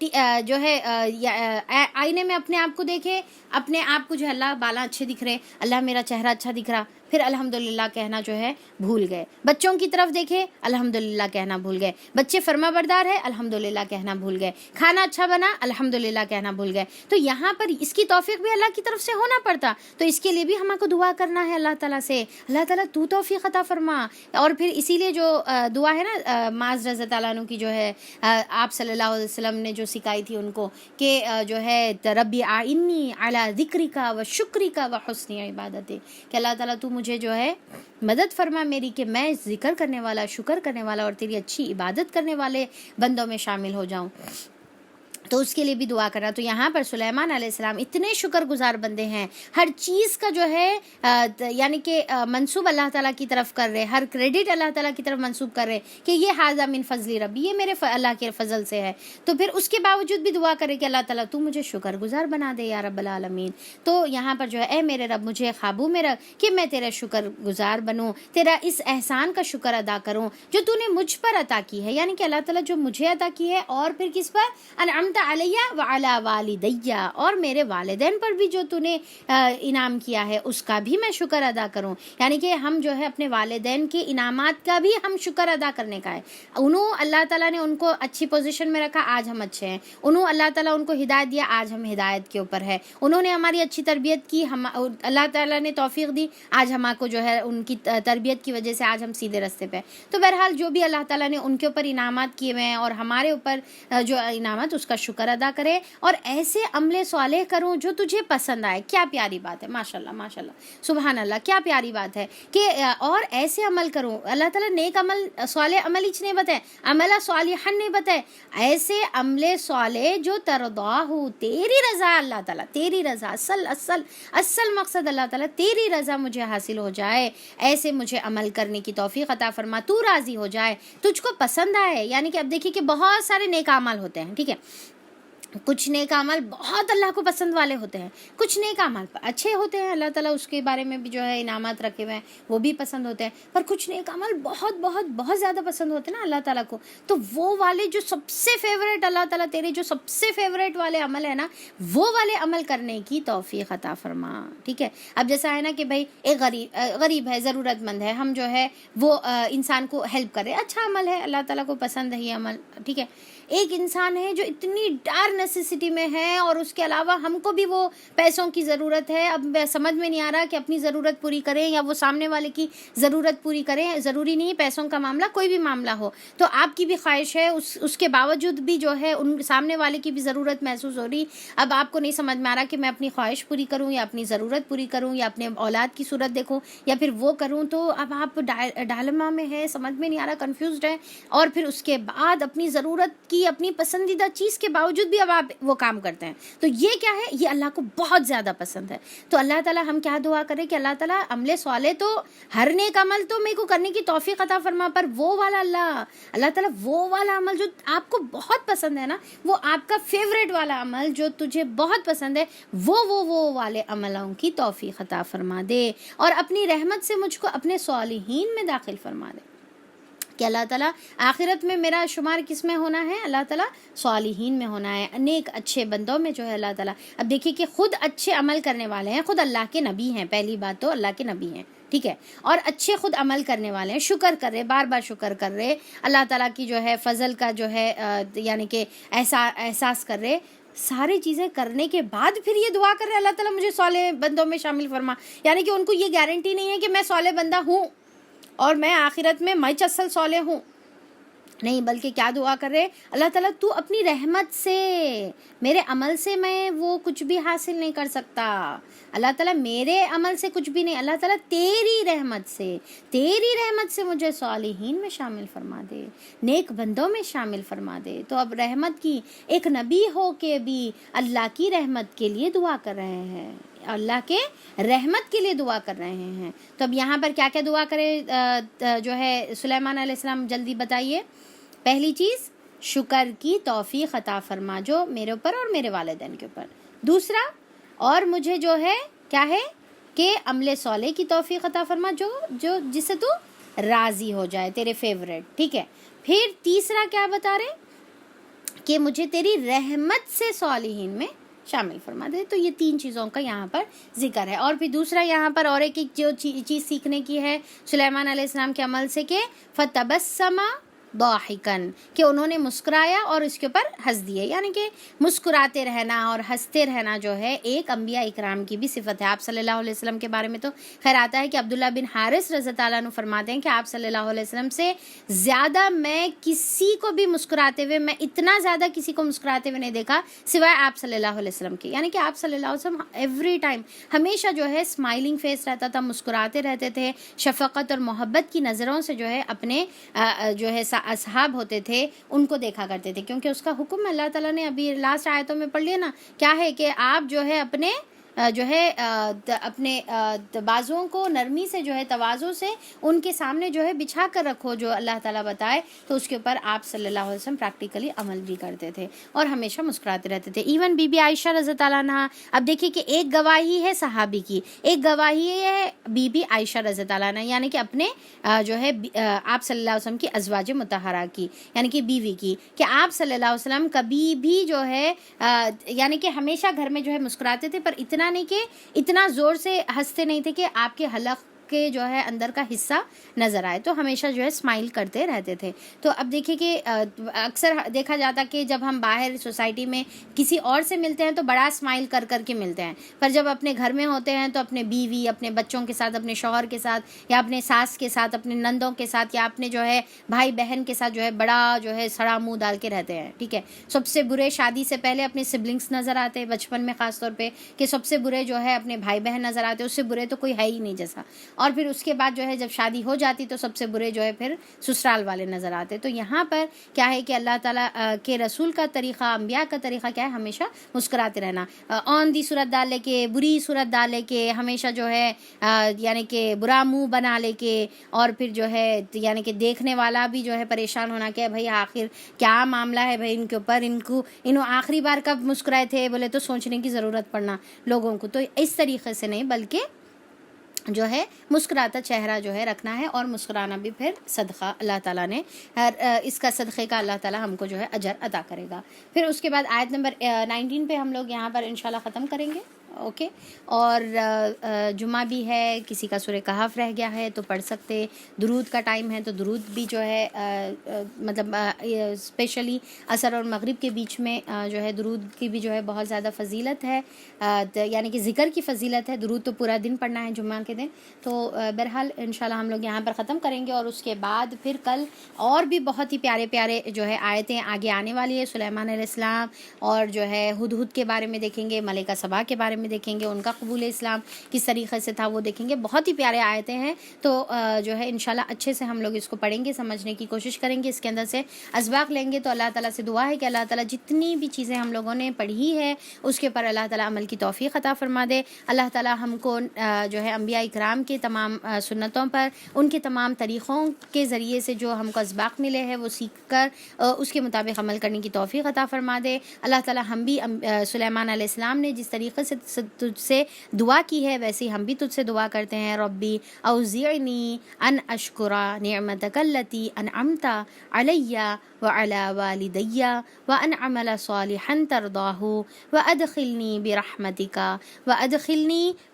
جو ہے آئینے میں اپنے آپ کو دیکھے، اپنے آپ کو جو ہے اللہ بالا اچھے دکھ رہے، اللہ میرا چہرہ اچھا دکھ رہا، پھر الحمدللہ کہنا جو ہے بھول گئے. بچوں کی طرف دیکھے الحمدللہ کہنا بھول گئے، بچے فرما بردار ہے الحمدللہ کہنا بھول گئے، کھانا اچھا بنا الحمدللہ کہنا بھول گئے. تو یہاں پر اس کی توفیق بھی اللہ کی طرف سے ہونا پڑتا. تو اس کے لیے بھی ہمیں کو دعا کرنا ہے اللہ تعالیٰ سے، اللہ تعالیٰ تو توفیق عطا فرما. اور پھر اسی لیے جو دعا ہے نا معاذ رضی اللہ عنہ کی جو ہے آپ صلی اللہ علیہ وسلم نے جو سکھائی تھی ان کو کہ جو ہے ربی اعنی علی ذکرک و شکرک و حسن عبادتی، کہ اللہ تعالیٰ تو مجھے جو ہے مدد فرما میری کہ میں ذکر کرنے والا، شکر کرنے والا اور تیری اچھی عبادت کرنے والے بندوں میں شامل ہو جاؤں. تو اس کے لیے بھی دعا کرنا. تو یہاں پر سلیمان علیہ السلام اتنے شکر گزار بندے ہیں، ہر چیز کا جو ہے یعنی کہ منسوب اللہ تعالیٰ کی طرف کر رہے، ہر کریڈٹ اللہ تعالیٰ کی طرف منسوب کر رہے کہ یہ ھذا من فضل ربی، یہ میرے اللہ کے فضل سے ہے. تو پھر اس کے باوجود بھی دعا کرے کہ اللہ تعالیٰ تو مجھے شکر گزار بنا دے یا رب العالمین. تو یہاں پر جو ہے اے میرے رب مجھے قابو میں رکھ کہ میں تیرا شکر گزار بنوں، تیرا اس احسان کا شکر ادا کروں جو تو نے مجھ پر عطا کی ہے. یعنی کہ اللہ تعالیٰ جو مجھے عطا کی ہے اور پھر کس پر، انعمت علیہ وعلی والدیہ، اور میرے والدین پر بھی جو تو نے انعام کیا ہے اس کا بھی میں شکر ادا کروں. یعنی کہ ہم جو ہے اپنے والدین کے انعامات کا بھی ہم شکر ادا کرنے کا ہے. انہوں اللہ تعالیٰ نے ان کو اچھی پوزیشن میں رکھا، آج ہم اچھے ہیں. انہوں اللہ تعالیٰ ان کو ہدایت دیا، آج ہم ہدایت کے اوپر ہے. انہوں نے ہماری اچھی تربیت کی، اللہ تعالیٰ نے توفیق دی، آج ہمارے کو جو ہے ان کی تربیت کی وجہ سے آج ہم سیدھے راستے پہ. تو بہرحال جو بھی اللہ تعالیٰ نے ان کے اوپر انعامات کیے ہوئے ہیں اور ہمارے اوپر جو انعامات، اس کا شکر ادا کرے اور ایسے عمل صالح کروں جو تجھے پسند آئے. کیا پیاری بات ہے, ماشاء اللہ ماشاء اللہ, سبحان اللہ, کیا پیاری بات ہے کہ اور ایسے عمل کروں. اللہ تعالیٰ نیک عمل صالح عمل ہی نہیں بتائے, عملہ صالحا نہیں بتائے, ایسے عمل صالح جو ترضاہ, تیری رضا اللہ تعالیٰ, تیری رضا, اصل مقصد اللہ تعالیٰ تیری رضا مجھے حاصل ہو جائے, ایسے مجھے عمل کرنے کی توفیق عطا فرما, تو راضی ہو جائے, تجھ کو پسند آئے. یعنی کہ اب دیکھیے کہ بہت سارے نیک اعمال ہوتے ہیں, ٹھیک ہے, کچھ نیک اعمال بہت اللہ کو پسند والے ہوتے ہیں, کچھ نیک اعمال اچھے ہوتے ہیں, اللہ تعالیٰ اس کے بارے میں بھی جو ہے انعامات رکھے ہوئے ہیں, وہ بھی پسند ہوتے ہیں, پر کچھ نیک اعمال بہت بہت بہت زیادہ پسند ہوتے ہیں نا اللہ تعالیٰ کو. تو وہ والے جو سب سے فیوریٹ, اللہ تعالیٰ تیرے جو سب سے فیوریٹ والے عمل ہے نا, وہ والے عمل کرنے کی توفیق عطا فرما. ٹھیک ہے, اب جیسا ہے نا کہ بھائی ایک غریب ہے, ضرورت مند ہے, ہم جو ہے وہ انسان کو ہیلپ کرے, اچھا عمل ہے, اللہ تعالیٰ کو پسند ہے یہ عمل. ٹھیک ہے, ایک انسان ہے جو اتنی ڈار نیسیسٹی میں ہے اور اس کے علاوہ ہم کو بھی وہ پیسوں کی ضرورت ہے, اب سمجھ میں نہیں آ رہا کہ اپنی ضرورت پوری کریں یا وہ سامنے والے کی ضرورت پوری کریں. ضروری نہیں پیسوں کا معاملہ, کوئی بھی معاملہ ہو, تو آپ کی بھی خواہش ہے, اس کے باوجود بھی جو ہے ان سامنے والے کی بھی ضرورت محسوس ہو رہی. اب آپ کو نہیں سمجھ میں آ رہا کہ میں اپنی خواہش پوری کروں یا اپنی ضرورت پوری کروں یا اپنے اولاد کی صورت دیکھوں یا پھر وہ کروں, تو اب آپ ڈائلما میں ہے, سمجھ میں نہیں آ رہا, کنفیوزڈ ہے, اور پھر اس کے بعد اپنی ضرورت کی, اپنی پسندیدہ چیز کے باوجود بھی اب آپ وہ کام کرتے ہیں. تو یہ کیا ہے, یہ اللہ کو بہت زیادہ پسند ہے. تو اللہ تعالیٰ ہم کیا دعا کریں کہ اللہ تعالیٰ عمل صالح تو ہر نیک عمل تو میرے کو کرنے کی توفیق عطا فرما, پر وہ والا اللہ تعالیٰ وہ والا عمل جو آپ کو بہت پسند ہے نا, وہ آپ کا فیوریٹ والا عمل جو تجھے بہت پسند ہے, وہ والے عملوں کی توفیق عطا فرما دے, اور اپنی رحمت سے مجھ کو اپنے صالحین میں داخل فرما دے. کہ اللہ تعالیٰ آخرت میں میرا شمار کس میں ہونا ہے, اللہ تعالیٰ صالحین میں ہونا ہے, نیک اچھے بندوں میں جو ہے اللہ تعالیٰ. اب دیکھیے کہ خود اچھے عمل کرنے والے ہیں, خود اللہ کے نبی ہیں, پہلی بات تو اللہ کے نبی ہیں, ٹھیک ہے, اور اچھے خود عمل کرنے والے ہیں, شکر کر رہے, بار بار شکر کر رہے, اللہ تعالیٰ کی جو ہے فضل کا جو ہے یعنی کہ احساس کر رہے, ساری چیزیں کرنے کے بعد پھر یہ دعا کر رہے اللہ تعالیٰ مجھے صالح بندوں میں شامل فرما. یعنی کہ ان کو یہ گارنٹی نہیں ہے کہ میں صالح بندہ ہوں اور میں آخرت میں اصل صالح ہوں, نہیں, بلکہ کیا دعا کر رہے, اللہ تعالیٰ تو اپنی رحمت سے, میرے عمل سے میں وہ کچھ بھی حاصل نہیں کر سکتا, اللہ تعالیٰ میرے عمل سے کچھ بھی نہیں, اللہ تعالیٰ تیری رحمت سے مجھے صالحین میں شامل فرما دے, نیک بندوں میں شامل فرما دے. تو اب رحمت کی, ایک نبی ہو کے بھی اللہ کی رحمت کے لیے دعا کر رہے ہیں, اللہ کے رحمت کے لیے دعا کر رہے ہیں. تو اب یہاں پر کیا کیا دعا کرے جو ہے سلیمان علیہ السلام, جلدی بتائیے. پہلی چیز, شکر کی توفیق عطا فرما جو میرے اوپر اور میرے والدین کے اوپر. دوسرا, اور مجھے جو ہے کیا ہے کہ عمل صالح کی توفیق عطا فرما جو جس سے تو راضی ہو جائے, تیرے فیوریٹ, ٹھیک ہے. پھر تیسرا کیا بتا رہے کہ مجھے تیری رحمت سے صالحین میں شامل فرما دے. تو یہ 3 چیزوں کا یہاں پر ذکر ہے. اور پھر دوسرا یہاں پر اور ایک جو چیز سیکھنے کی ہے سلیمان علیہ السلام کے عمل سے, کہ فتبسم ضاحکن, کہ انہوں نے مسکرایا اور اس کے اوپر ہنس دیے. یعنی کہ مسکراتے رہنا اور ہنستے رہنا جو ہے ایک انبیاء اکرام کی بھی صفت ہے. آپ صلی اللہ علیہ وسلم کے بارے میں تو خیر آتا ہے کہ عبداللہ بن حارث رضی اللہ عنہ فرماتے ہیں کہ آپ صلی اللہ علیہ وسلم سے زیادہ میں کسی کو بھی مسکراتے ہوئے, میں اتنا زیادہ کسی کو مسکراتے ہوئے نہیں دیکھا سوائے آپ صلی اللہ علیہ وسلم کے. یعنی کہ آپ صلی اللہ علیہ وسلم ایوری ٹائم ہمیشہ جو ہے اسمائلنگ فیس رہتا تھا, مسکراتے رہتے تھے, شفقت اور محبت کی نظروں سے جو ہے اپنے جو ہے اصحاب ہوتے تھے ان کو دیکھا کرتے تھے, کیونکہ اس کا حکم اللہ تعالیٰ نے ابھی لاسٹ آیتوں میں پڑھ لیا نا, کیا ہے کہ آپ جو ہے اپنے بازوؤں کو نرمی سے جو ہے تواضع سے ان کے سامنے جو ہے بچھا کر رکھو, جو اللہ تعالیٰ بتائے تو اس کے اوپر آپ صلی اللہ علیہ وسلم پریکٹیکلی عمل بھی کرتے تھے اور ہمیشہ مسکراتے رہتے تھے. ایون بی بی عائشہ رضی اللہ عنہا, اب دیکھیے کہ ایک گواہی ہے صحابی کی, ایک گواہی ہے بی بی عائشہ رضی اللہ عنہا, یعنی کہ اپنے جو ہے آپ صلی اللہ علیہ وسلم کی ازواج مطہرہ کی, یعنی کہ بیوی کی, کہ آپ صلی اللہ علیہ وسلم کبھی بھی جو ہے یعنی کہ ہمیشہ گھر میں جو ہے مسکراتے تھے, پر اتنا نہیں کہ اتنا زور سے ہنستے نہیں تھے کہ آپ کے حلق کے جو ہے اندر کا حصہ نظر آئے، تو ہمیشہ جو ہے اسمائل کرتے رہتے تھے۔ تو اب دیکھیے کہ اکثر دیکھا جاتا کہ جب ہم باہر سوسائٹی میں کسی اور سے ملتے ہیں تو بڑا اسمائل کر کر کے ملتے ہیں، پر جب اپنے گھر میں ہوتے ہیں تو اپنے بیوی، اپنے بچوں کے ساتھ، اپنے شوہر کے ساتھ، یا اپنے ساس کے ساتھ، اپنے نندوں کے ساتھ، یا اپنے جو ہے بھائی بہن کے ساتھ جو ہے بڑا جو ہے سڑا منہ ڈال کے رہتے ہیں، ٹھیک ہے۔ سب سے برے شادی سے پہلے اپنے سبلنگس نظر آتے ہیں، بچپن میں خاص طور پہ کہ سب سے برے جو ہے اپنے بھائی بہن نظر آتے ہیں، اس سے برے تو کوئی ہے ہی نہیں جیسا، اور پھر اس کے بعد جو ہے جب شادی ہو جاتی تو سب سے برے جو ہے پھر سسرال والے نظر آتے۔ تو یہاں پر کیا ہے کہ اللہ تعالیٰ کے رسول کا طریقہ، انبیاء کا طریقہ کیا ہے؟ ہمیشہ مسکراتے رہنا، آن دی صورت ڈال لے کے، بری صورت ڈال لے کے، ہمیشہ جو ہے یعنی کہ برا منہ بنا لے کے، اور پھر جو ہے یعنی کہ دیکھنے والا بھی جو ہے پریشان ہونا کہ بھائی آخر کیا معاملہ ہے بھائی ان کے اوپر، انہوں آخری بار کب مسکرائے تھے بولے تو سوچنے کی ضرورت پڑنا لوگوں کو۔ تو اس طریقے سے نہیں، بلکہ جو ہے مسکراتا چہرہ جو ہے رکھنا ہے، اور مسکرانا بھی پھر صدقہ اللہ تعالیٰ نے اس کا صدقے کا اللہ تعالیٰ ہم کو جو ہے اجر عطا کرے گا۔ پھر اس کے بعد آیت نمبر 19 پہ ہم لوگ یہاں پر انشاءاللہ ختم کریں گے، اوکے۔ اور جمعہ بھی ہے، کسی کا سورہ کہف رہ گیا ہے تو پڑھ سکتے، درود کا ٹائم ہے تو درود بھی جو ہے مطلب اسپیشلی عصر اور مغرب کے بیچ میں جو ہے درود کی بھی جو ہے بہت زیادہ فضیلت ہے، یعنی کہ ذکر کی فضیلت ہے۔ درود تو پورا دن پڑھنا ہے جمعہ کے دن۔ تو بہرحال انشاءاللہ ہم لوگ یہاں پر ختم کریں گے، اور اس کے بعد پھر کل اور بھی بہت ہی پیارے پیارے جو ہے آیتیں آگے آنے والی ہے، سلیمان علیہ السلام اور جو ہے ہدہد کے بارے میں دیکھیں گے، ملکہ سبا کے بارے میں دیکھیں گے، ان کا قبول اسلام کس طریقے سے تھا وہ دیکھیں گے۔ بہت ہی پیارے آیتیں ہیں، تو جو ہے انشاءاللہ اچھے سے ہم لوگ اس کو پڑھیں گے، سمجھنے کی کوشش کریں گے، اس کے اندر سے اسباق لیں گے۔ تو اللہ تعالیٰ سے دعا ہے کہ اللہ تعالیٰ جتنی بھی چیزیں ہم لوگوں نے پڑھی ہے اس کے اوپر اللہ تعالیٰ عمل کی توفیق عطا فرما دے۔ اللہ تعالیٰ ہم کو جو ہے انبیاء اکرام کے تمام سنتوں پر، ان کے تمام طریقوں کے ذریعے سے جو ہم کو اسباق ملے ہیں وہ سیکھ کر اس کے مطابق عمل کرنے کی توفیق عطا فرما دے۔ اللہ تعالیٰ ہم بھی سلیمان علیہ السلام نے جس طریقے سے تجھ سے دعا کی ہے ویسے ہم بھی تجھ سے دعا کرتے ہیں، ربی اوزعنی ان اشکر نعمتک التی انعمت علی وعلی والدی وان اعمل صالحا ترضاہ وادخلنی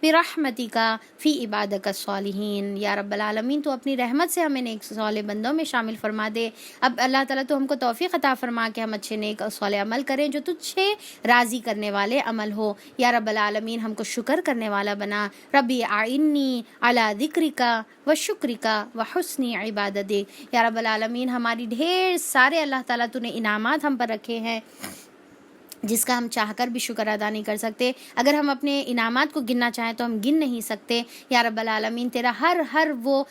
برحمتک فی عبادک الصالحین۔ یا رب العالمین تو اپنی رحمت سے ہمیں نیک صالح بندوں میں شامل فرما دے۔ اب اللہ تعالیٰ تو ہم کو توفیق عطا فرما کہ ہم اچھے نیک اور صالح عمل کریں جو تجھ سے راضی کرنے والے عمل ہو۔ یا رب العالمین ہم کو شکر کرنے والا بنا۔ ربی اعنی علی ذکرک و شکرک و حسن عبادتک۔ یا رب العالمین ہماری ڈھیر سارے اللہ تعالیٰ تو نے انعامات ہم پر رکھے ہیں جس کا ہم چاہ کر بھی شکر ادا نہیں کر سکتے۔ اگر ہم اپنے انعامات کو گننا چاہیں تو ہم گن نہیں سکتے۔ یا رب العالمین تیرا ہر وہ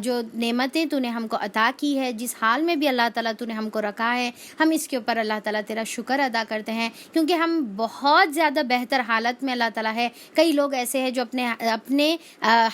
جو نعمتیں تو نے ہم کو عطا کی ہے، جس حال میں بھی اللہ تعالیٰ تو نے ہم کو رکھا ہے، ہم اس کے اوپر اللہ تعالیٰ تیرا شکر ادا کرتے ہیں، کیونکہ ہم بہت زیادہ بہتر حالت میں اللہ تعالیٰ ہے۔ کئی لوگ ایسے ہیں جو اپنے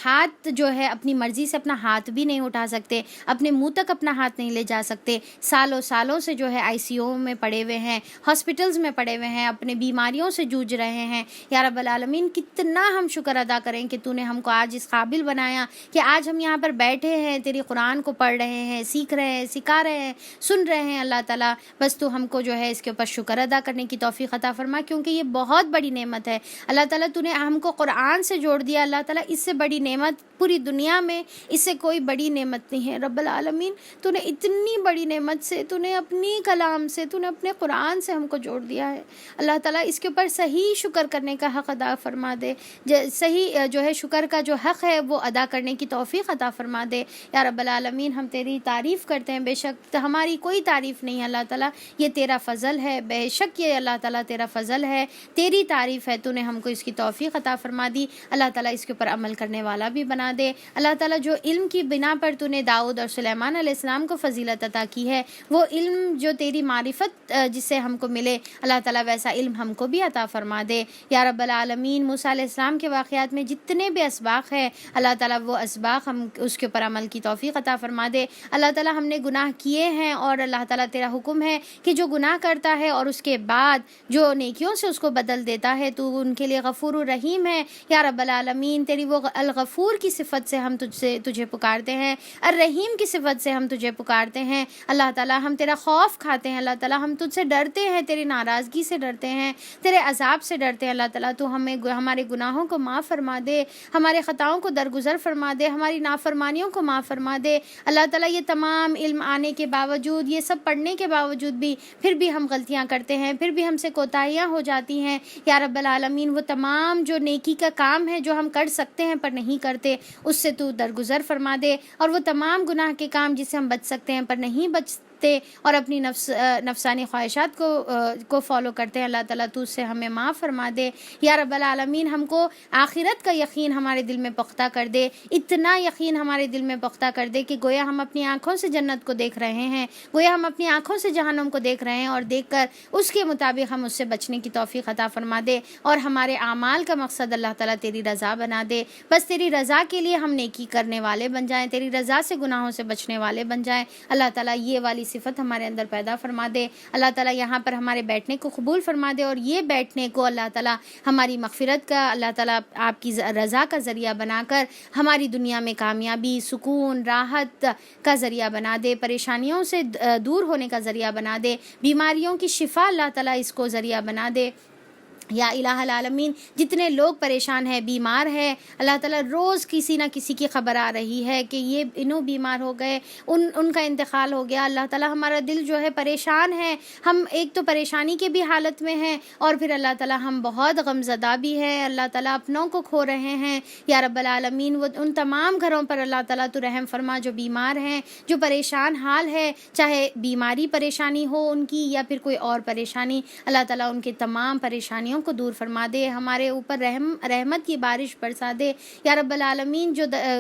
ہاتھ جو ہے اپنی مرضی سے اپنا ہاتھ بھی نہیں اٹھا سکتے، اپنے منہ تک اپنا ہاتھ نہیں لے جا سکتے، سالوں سے جو ہے ICU میں پڑے ہوئے ہیں، ہاسپٹلز میں پڑے ہوئے ہیں، اپنے بیماریوں سے جوجھ رہے ہیں۔ یا رب العالمین کتنا ہم شکر ادا کریں کہ تو نے ہم کو آج اس قابل بنایا کہ آج ہم یہاں پر بیٹھے ہیں، تیری قرآن کو پڑھ رہے ہیں، سیکھ رہے ہیں، سکھا رہے ہیں، سن رہے ہیں۔ اللہ تعالیٰ بس تو ہم کو جو ہے اس کے اوپر شکر ادا کرنے کی توفیق عطا فرما، کیونکہ یہ بہت بڑی نعمت ہے۔ اللہ تعالیٰ تو نے ہم کو قرآن سے جوڑ دیا، اللہ تعالیٰ اس سے بڑی نعمت پوری دنیا میں اس سے کوئی بڑی نعمت نہیں ہے۔ رب العالمین تو نے اتنی بڑی نعمت سے، تو نے اپنی کلام سے، تو نے اپنے قرآن سے ہم کو جوڑ دیا ہے۔ اللہ تعالیٰ اس کے اوپر صحیح شکر کرنے کا حق ادا فرما دے، صحیح جو ہے شکر کا جو حق ہے وہ ادا کرنے کی توفیق عطا فرما دے۔ یا رب العالمین ہم تیری تعریف کرتے ہیں، بے شک ہماری کوئی تعریف نہیں ہے اللہ تعالیٰ، یہ تیرا فضل ہے، بے شک یہ اللہ تعالیٰ تیرا فضل ہے، تیری تعریف ہے، تو نے ہم کو اس کی توفیق عطا فرما دی۔ اللہ تعالیٰ اس کے اوپر عمل کرنے والا بھی بنا دے۔ اللہ تعالیٰ جو علم کی بنا پر تو نے داؤد اور سلیمان علیہ السلام کو فضیلت عطا کی ہے، وہ علم جو تیری معرفت جس سے ہم کو ملے، اللہ تعالیٰ ویسا علم ہم کو بھی عطا فرما دے۔ یا رب العالمین موسیٰ علیہ السلام کے واقعات میں جتنے بھی اسباق ہیں، اللہ تعالیٰ وہ اسباق ہم اس کے اوپر عمل کی توفیق عطا فرما دے۔ اللہ تعالیٰ ہم نے گناہ کیے ہیں اور اللہ تعالیٰ تیرا حکم ہے کہ جو گناہ کرتا ہے اور اس کے بعد جو نیکیوں سے اس کو بدل دیتا ہے تو ان کے لیے غفور الرحیم ہے۔ یا رب العالمین تیری وہ الغفور کی صفت سے ہم تجھے پکارتے ہیں، الرحیم کی صفت سے ہم تجھے پکارتے ہیں۔ اللہ تعالیٰ ہم تیرا خوف کھاتے ہیں، اللہ تعالیٰ ہم تجھ سے ڈرتے ہیں، تیری ناراضگی سے سے ڈرتے ہیں، تیرے عذاب سے ڈرتے ہیں اللہ تعالیٰ، تو ہمیں ہمارے گناہوں کو معاف فرما دے، ہمارے خطاؤں کو درگزر فرما دے، ہماری نافرمانیوں کو معاف فرما دے اللہ تعالیٰ۔ یہ تمام علم آنے کے باوجود، یہ سب پڑھنے کے باوجود بھی پھر بھی ہم غلطیاں کرتے ہیں، پھر بھی ہم سے کوتاہیاں ہو جاتی ہیں یا رب العالمین۔ وہ تمام جو نیکی کا کام ہے جو ہم کر سکتے ہیں پر نہیں کرتے، اس سے تو درگزر فرما دے، اور وہ تمام گناہ کے کام جس سے ہم بچ سکتے ہیں پر نہیں بچتے اور اپنی نفسانی خواہشات کو فالو کرتے ہیں اللہ تعالیٰ، تو اس سے ہمیں معاف فرما دے یا رب العالمین۔ ہم کو آخرت کا یقین ہمارے دل میں پختہ کر دے، اتنا یقین ہمارے دل میں پختہ کر دے کہ گویا ہم اپنی آنکھوں سے جنت کو دیکھ رہے ہیں، گویا ہم اپنی آنکھوں سے جہنم کو دیکھ رہے ہیں، اور دیکھ کر اس کے مطابق ہم اس سے بچنے کی توفیق عطا فرما دے، اور ہمارے اعمال کا مقصد اللہ تعالیٰ تیری رضا بنا دے۔ بس تیری رضا کے لیے ہم نیکی کرنے والے بن جائیں، تیری رضا سے گناہوں سے بچنے والے بن جائیں اللہ تعالیٰ۔ یہ والی صفت ہمارے اندر پیدا فرما دے اللہ تعالیٰ۔ یہاں پر ہمارے بیٹھنے کو قبول فرما دے، اور یہ بیٹھنے کو اللہ تعالیٰ ہماری مغفرت کا، اللہ تعالیٰ آپ کی رضا کا ذریعہ بنا کر ہماری دنیا میں کامیابی، سکون، راحت کا ذریعہ بنا دے، پریشانیوں سے دور ہونے کا ذریعہ بنا دے، بیماریوں کی شفا اللہ تعالیٰ اس کو ذریعہ بنا دے یا الہ العالمین۔ جتنے لوگ پریشان ہیں، بیمار ہیں اللہ تعالیٰ، روز کسی نہ کسی کی خبر آ رہی ہے کہ یہ انہوں بیمار ہو گئے، ان کا انتقال ہو گیا اللہ تعالیٰ۔ ہمارا دل جو ہے پریشان ہے، ہم ایک تو پریشانی کے بھی حالت میں ہیں، اور پھر اللہ تعالیٰ ہم بہت غمزدہ بھی ہیں اللہ تعالیٰ، اپنوں کو کھو رہے ہیں یا رب العالمین۔ وہ ان تمام گھروں پر اللہ تعالیٰ تو رحم فرما جو بیمار ہیں، جو پریشان حال ہے، چاہے بیماری پریشانی ہو ان کی یا پھر کوئی اور پریشانی، اللہ تعالیٰ ان کے تمام پریشانیوں کو دور فرما دے، ہمارے اوپر رحمت کی بارش برسا دے یا رب العالمین۔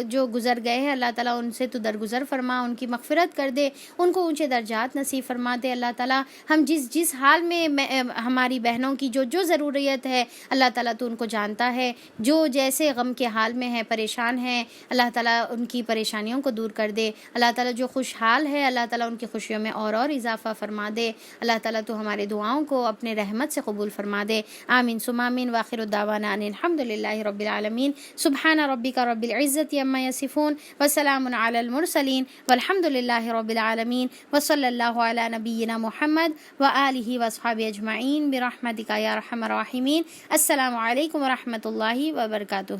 جو گزر گئے ہیں اللہ تعالیٰ ان سے تو درگزر فرما، ان کی مغفرت کر دے، ان کو اونچے درجات نصیب فرما دے اللہ تعالیٰ۔ ہم جس حال میں ہماری بہنوں کی جو ضروریت ہے اللہ تعالیٰ تو ان کو جانتا ہے، جو جیسے غم کے حال میں ہے، پریشان ہیں اللہ تعالیٰ ان کی پریشانیوں کو دور کر دے اللہ تعالیٰ۔ جو خوشحال ہے اللہ تعالیٰ ان کی خوشیوں میں اور اضافہ فرما دے اللہ تعالیٰ۔ تو ہمارے دعاؤں کو اپنے رحمت سے قبول فرما دے، آمین ثم آمین۔ وآخر الدعوانا ان الحمد للہ رب العالمین۔ سبحان ربک رب العزة عما یصفون وسلام علی المرسلین والحمد للہ رب العالمین، وصلی اللہ علی نبینا محمد وآلہ وصحبہ اجمعین برحمتک یا ارحم الراحمین۔ السلام علیکم ورحمۃ اللہ وبرکاتہ۔